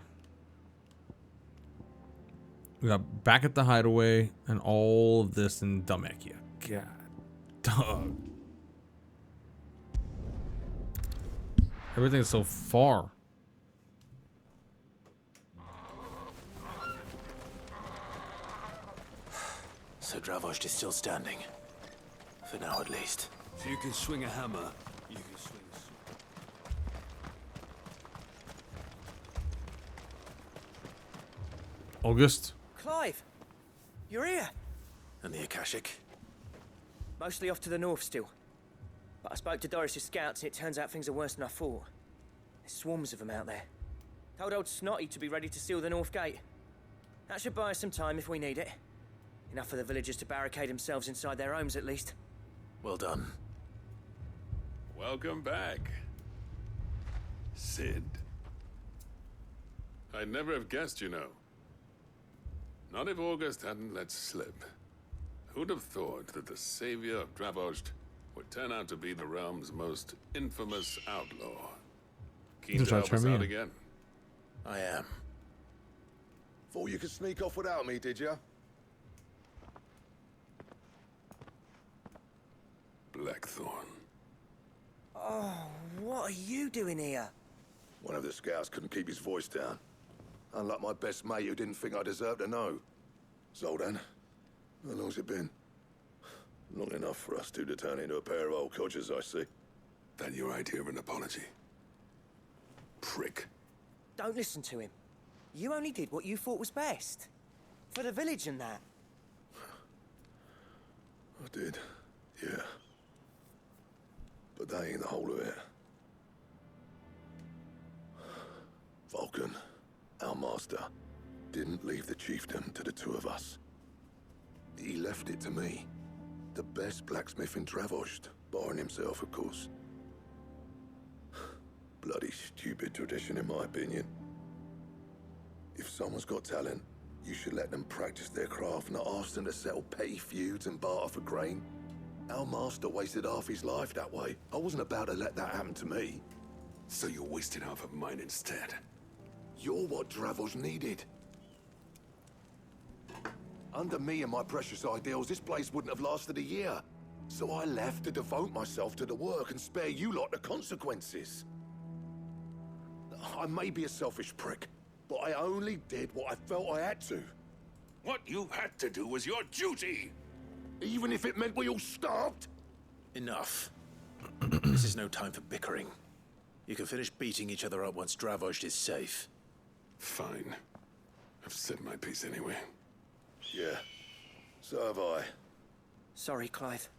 We got back at the hideaway and all of this in Dalmatia. God, dog. Everything's so far. So Dravost is still standing. For now, at least. If you can swing a hammer, you can swing a sword. August. Clive! You're here! And the Akashic? Mostly off to the north still. But I spoke to Doris's scouts and it turns out things are worse than I thought. There's swarms of them out there. Told old Snotty to be ready to seal the north gate. That should buy us some time if we need it. Enough for the villagers to barricade themselves inside their homes at least. Well done. Welcome back, Sid. I'd never have guessed, you know. Not if August hadn't let slip. Who'd have thought that the savior of Dravost would turn out to be the realm's most infamous outlaw? Keen to help us out again? I am. Thought you could sneak off without me, did you? Blackthorn. Oh, what are you doing here? One of the scouts couldn't keep his voice down. Unlike my best mate who didn't think I deserved to know. Zoldan, how long's it been? Long enough for us two to turn into a pair of old codgers, I see. That your idea of an apology? Prick. Don't listen to him. You only did what you thought was best. For the village and that. I did, yeah. But that ain't the whole of it. Vulcan, our master, didn't leave the chiefdom to the two of us. He left it to me. The best blacksmith in Dravost, barring himself, of course. Bloody stupid tradition, in my opinion. If someone's got talent, you should let them practice their craft, not ask them to settle petty feuds and barter for grain. Our master wasted half his life that way. I wasn't about to let that happen to me. So you wasted half of mine instead. You're what Dravost needed. Under me and my precious ideals, this place wouldn't have lasted a year. So I left to devote myself to the work and spare you lot the consequences. I may be a selfish prick, but I only did what I felt I had to. What you had to do was your duty! Even if it meant we all starved? Enough. This is no time for bickering. You can finish beating each other up once Dravost is safe. Fine. I've said my piece anyway. Yeah, so have I. Sorry, Clive.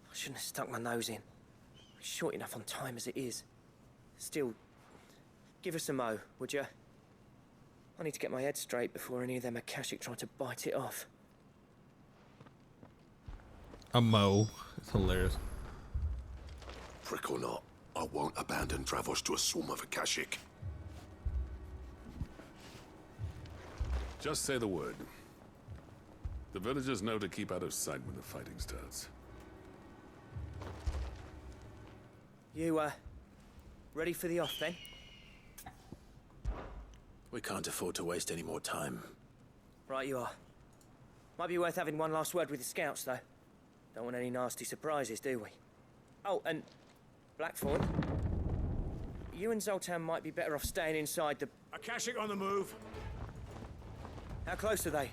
I shouldn't have stuck my nose in. We're short enough on time as it is. Still, give us a mo, would you? I need to get my head straight before any of them Akashic try to bite it off. A mo. It's hilarious. Prick or not, I won't abandon Dravost to a swarm of Akashic. Just say the word. The villagers know to keep out of sight when the fighting starts. You, ready for the off then? We can't afford to waste any more time. Right you are. Might be worth having one last word with the scouts, though. Don't want any nasty surprises, do we? Oh, and Blackthorn? You and Zoltan might be better off staying inside the... Akashic on the move. How close are they?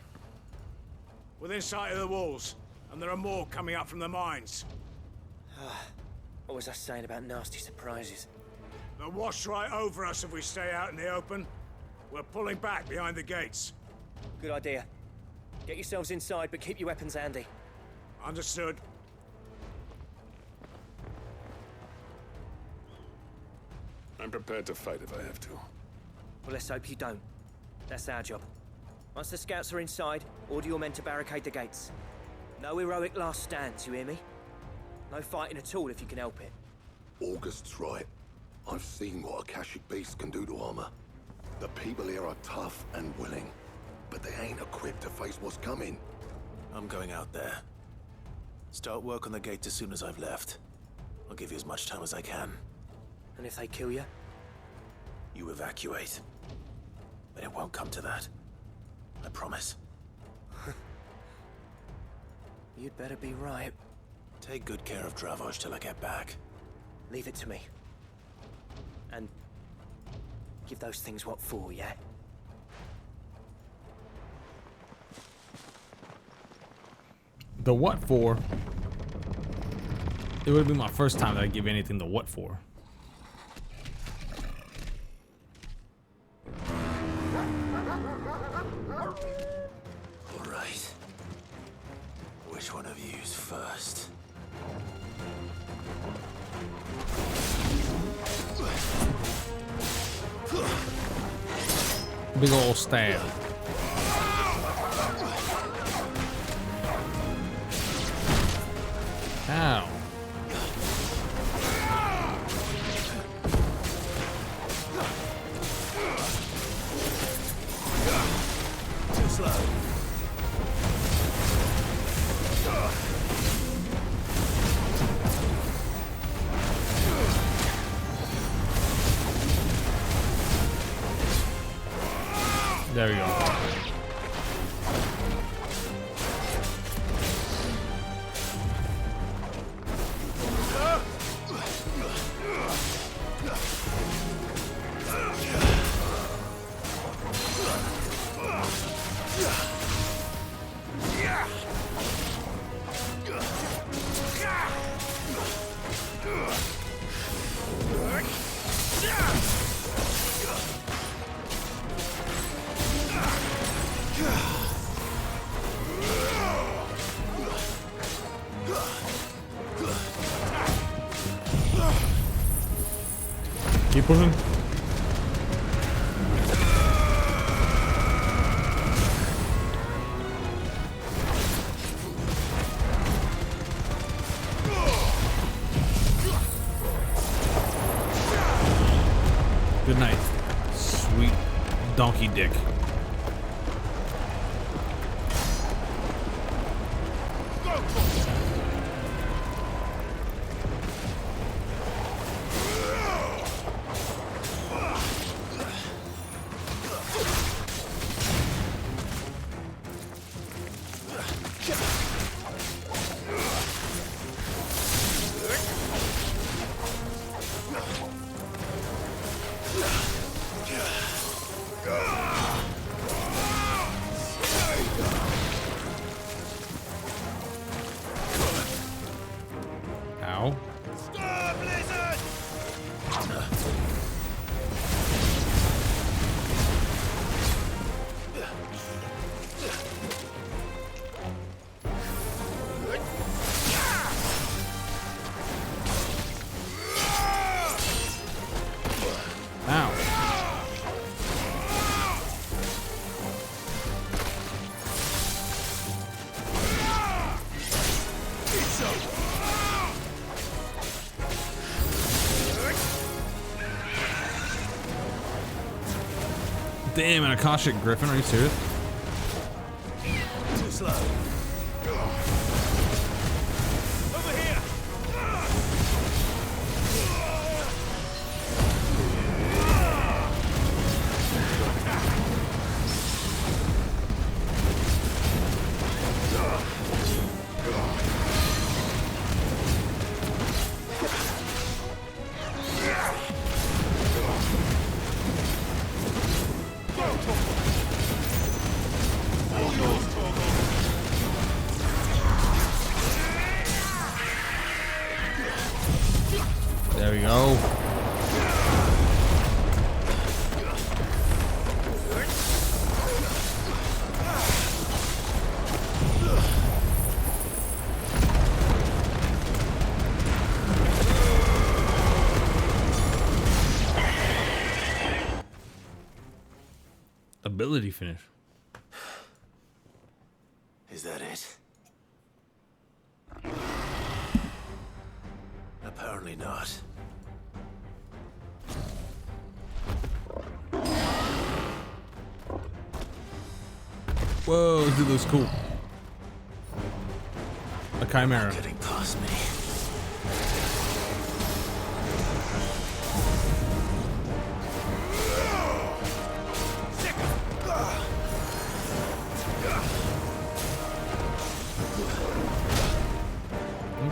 Within sight of the walls. And there are more coming up from the mines. What was I saying about nasty surprises? They'll wash right over us if we stay out in the open. We're pulling back behind the gates. Good idea. Get yourselves inside, but keep your weapons handy. Understood. I'm prepared to fight if I have to. Well, let's hope you don't. That's our job. Once the scouts are inside, order your men to barricade the gates. No heroic last stands, you hear me? No fighting at all if you can help it. August's right. I've seen what Akashic beasts can do to armor. The people here are tough and willing, but they ain't equipped to face what's coming. I'm going out there. Start work on the gate as soon as I've left. I'll give you as much time as I can. And if they kill you? You evacuate. But it won't come to that. I promise. You'd better be right. Take good care of Dravoj till I get back. Leave it to me. And give those things what for, yeah? The what for? It would be my first time that I give anything the what for. All right. Which one of you's first? Big ol' stab. Ow. Too slow. There we go. Keep pushing. Good night, sweet donkey dick. Ow. Stop, lizard! Ow. Damn, an Akashic Griffin, are you serious? Too slow. Over here! Ability finish. Is that it? Apparently not. Whoa, this dude looks cool. A chimera. Getting past me.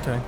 Okay.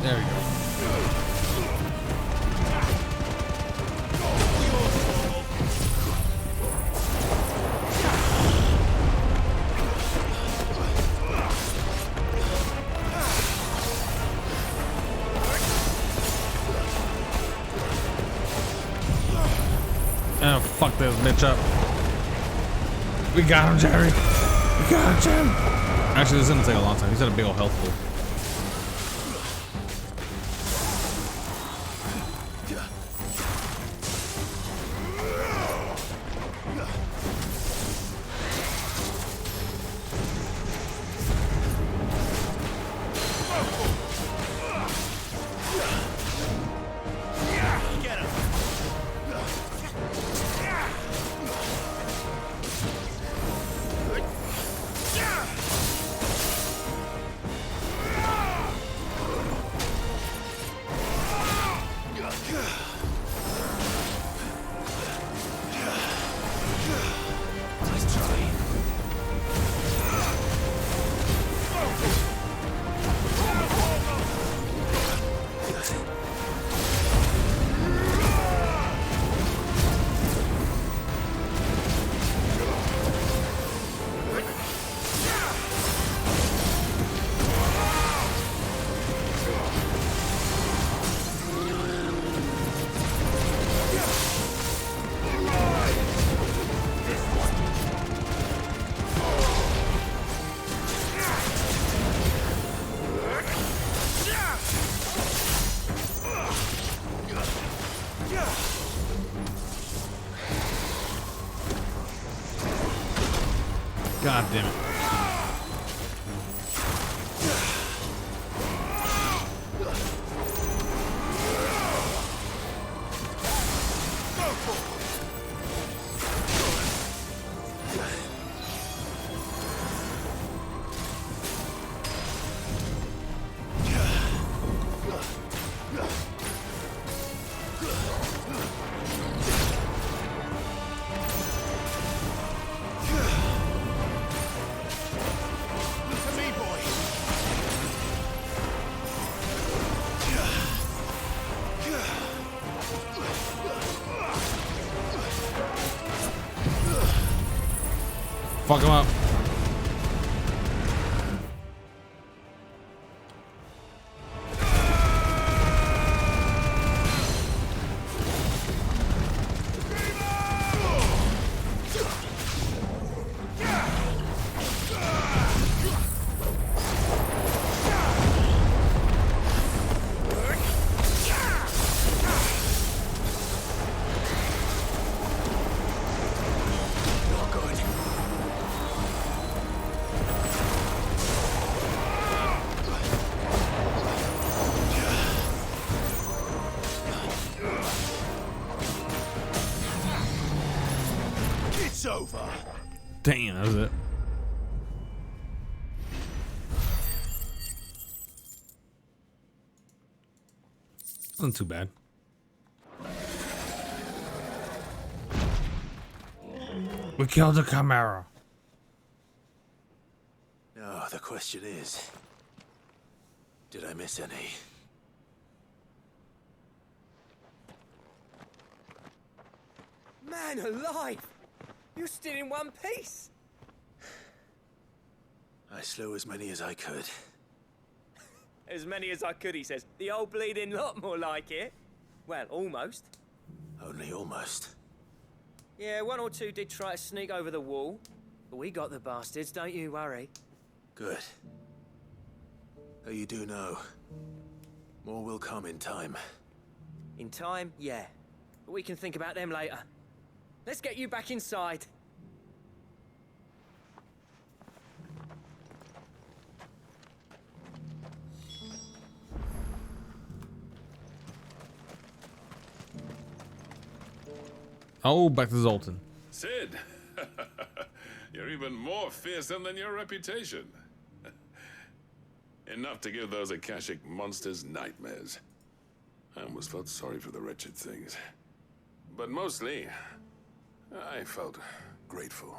There we go. Oh, fuck this bitch up. We got him, Jerry. We got him, Jerry. Actually, this is gonna take a long time. He's got a big old health pool. God damn it. Fuck him up. offer. Damn, that was it. Wasn't too bad. We killed the Chimera. Now, the question is, did I miss any? Man alive! You're still in one piece! I slew as many as I could. As many as I could, he says. The old bleeding lot, more like it. Well, almost. Only almost. Yeah, one or two did try to sneak over the wall. But we got the bastards, don't you worry. Good. Though you do know, more will come in time. In time, yeah. But we can think about them later. Let's get you back inside. Oh, back to Zoltan. Sid, you're even more fearsome than your reputation. Enough to give those Akashic monsters nightmares. I almost felt sorry for the wretched things. But mostly, I felt grateful.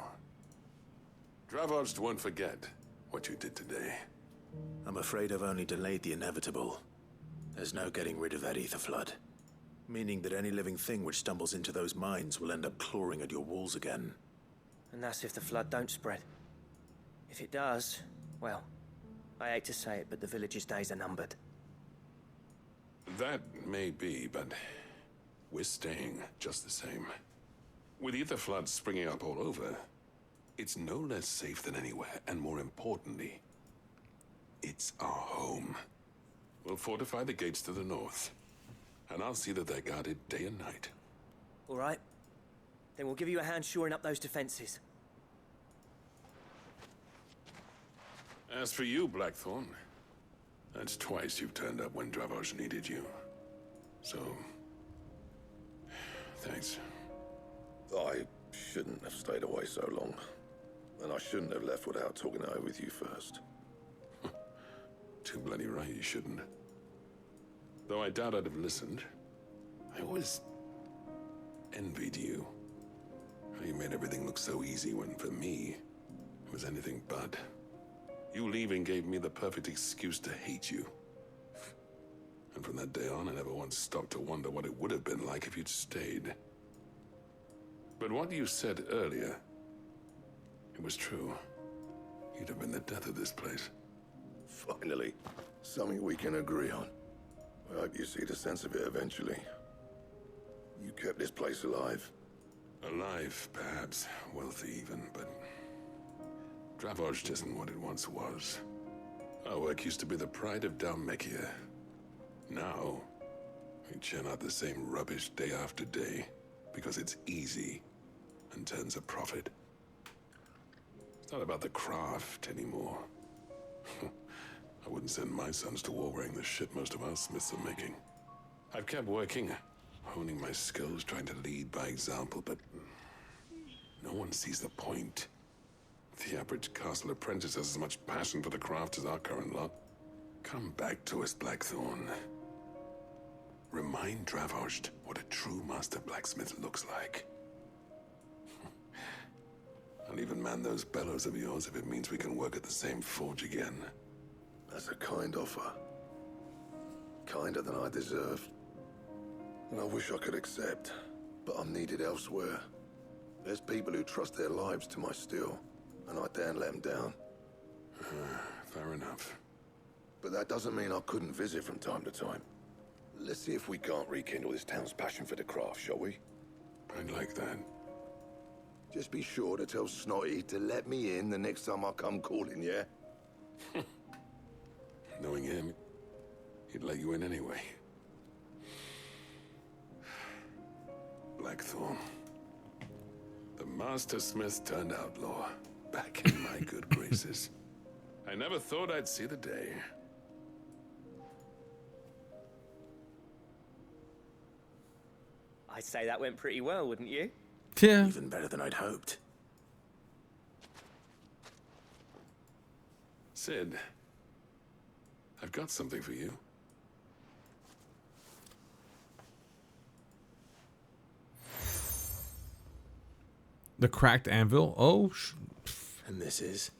Dravoged won't forget what you did today. I'm afraid I've only delayed the inevitable. There's no getting rid of that ether flood. Meaning that any living thing which stumbles into those mines will end up clawing at your walls again. And that's if the flood don't spread. If it does, well, I hate to say it, but the village's days are numbered. That may be, but we're staying just the same. With ether floods springing up all over, it's no less safe than anywhere, and more importantly, it's our home. We'll fortify the gates to the north, and I'll see that they're guarded day and night. All right. Then we'll give you a hand shoring up those defenses. As for you, Blackthorn, that's twice you've turned up when Dravos needed you. So, thanks. I shouldn't have stayed away so long. And I shouldn't have left without talking it over with you first. Too bloody right you shouldn't. Though I doubt I'd have listened. I always envied you. How you made everything look so easy when, for me, it was anything but. You leaving gave me the perfect excuse to hate you. And from that day on, I never once stopped to wonder what it would have been like if you'd stayed. But what you said earlier, it was true. You'd have been the death of this place. Finally, something we can agree on. I hope you see the sense of it eventually. You kept this place alive. Alive, perhaps. Wealthy even, but Dravoged isn't what it once was. Our work used to be the pride of Dalmekia. Now, we churn out the same rubbish day after day because it's easy and turns a profit. It's not about the craft anymore. I wouldn't send my sons to war wearing the shit most of our smiths are making. I've kept working, honing my skills, trying to lead by example, but no one sees the point. The average castle apprentice has as much passion for the craft as our current lot. Come back to us, Blackthorn. Remind Dravoged what a true master blacksmith looks like. I'll even man those bellows of yours if it means we can work at the same forge again. That's a kind offer. Kinder than I deserve. And I wish I could accept, but I'm needed elsewhere. There's people who trust their lives to my steel, and I daren't let them down. Fair enough. But that doesn't mean I couldn't visit from time to time. Let's see if we can't rekindle this town's passion for the craft, shall we? I'd like that. Just be sure to tell Snotty to let me in the next time I come calling, yeah? Knowing him, he'd let you in anyway. Blackthorn. The Master Smith turned outlaw, back in my good graces. I never thought I'd see the day. I'd say that went pretty well, wouldn't you? Yeah. Even better than I'd hoped. Sid, I've got something for you. The cracked anvil. Oh, and this is?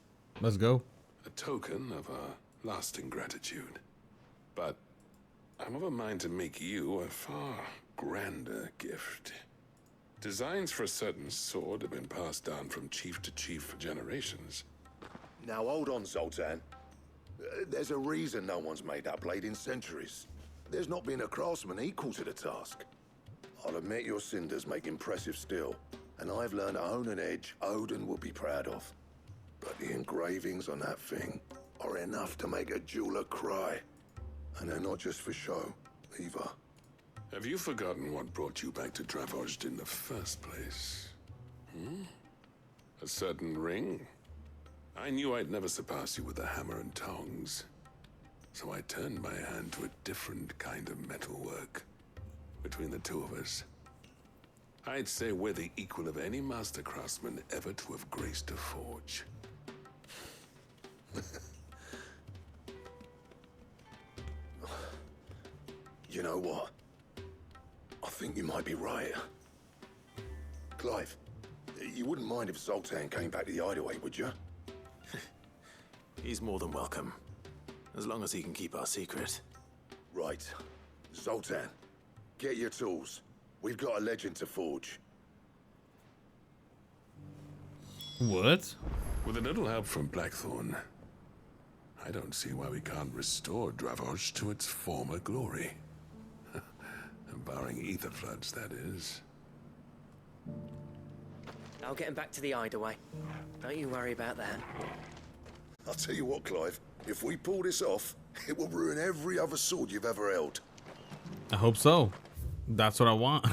Let's go. A token of our lasting gratitude. But I'm of a mind to make you a far grander gift. Designs for a certain sword have been passed down from chief to chief for generations. Now hold on, Zoltan. There's a reason no one's made that blade in centuries. There's not been a craftsman equal to the task. I'll admit your cinders make impressive steel, and I've learned to own an edge Odin will be proud of. But the engravings on that thing are enough to make a jeweler cry. And they're not just for show, either. Have you forgotten what brought you back to Dravozd in the first place? A certain ring? I knew I'd never surpass you with the hammer and tongs. So I turned my hand to a different kind of metalwork. Between the two of us, I'd say we're the equal of any master craftsman ever to have graced a forge. You know what? I think you might be right. Clive, you wouldn't mind if Zoltan came back to the hideaway, would you? He's more than welcome. As long as he can keep our secret. Right. Zoltan, get your tools. We've got a legend to forge. What? With a little help from Blackthorn, I don't see why we can't restore Dravozd to its former glory. Barring ether floods, that is. I'll get him back to the hideaway. Don't you worry about that. I'll tell you what, Clive. If we pull this off, it will ruin every other sword you've ever held. I hope so. That's what I want.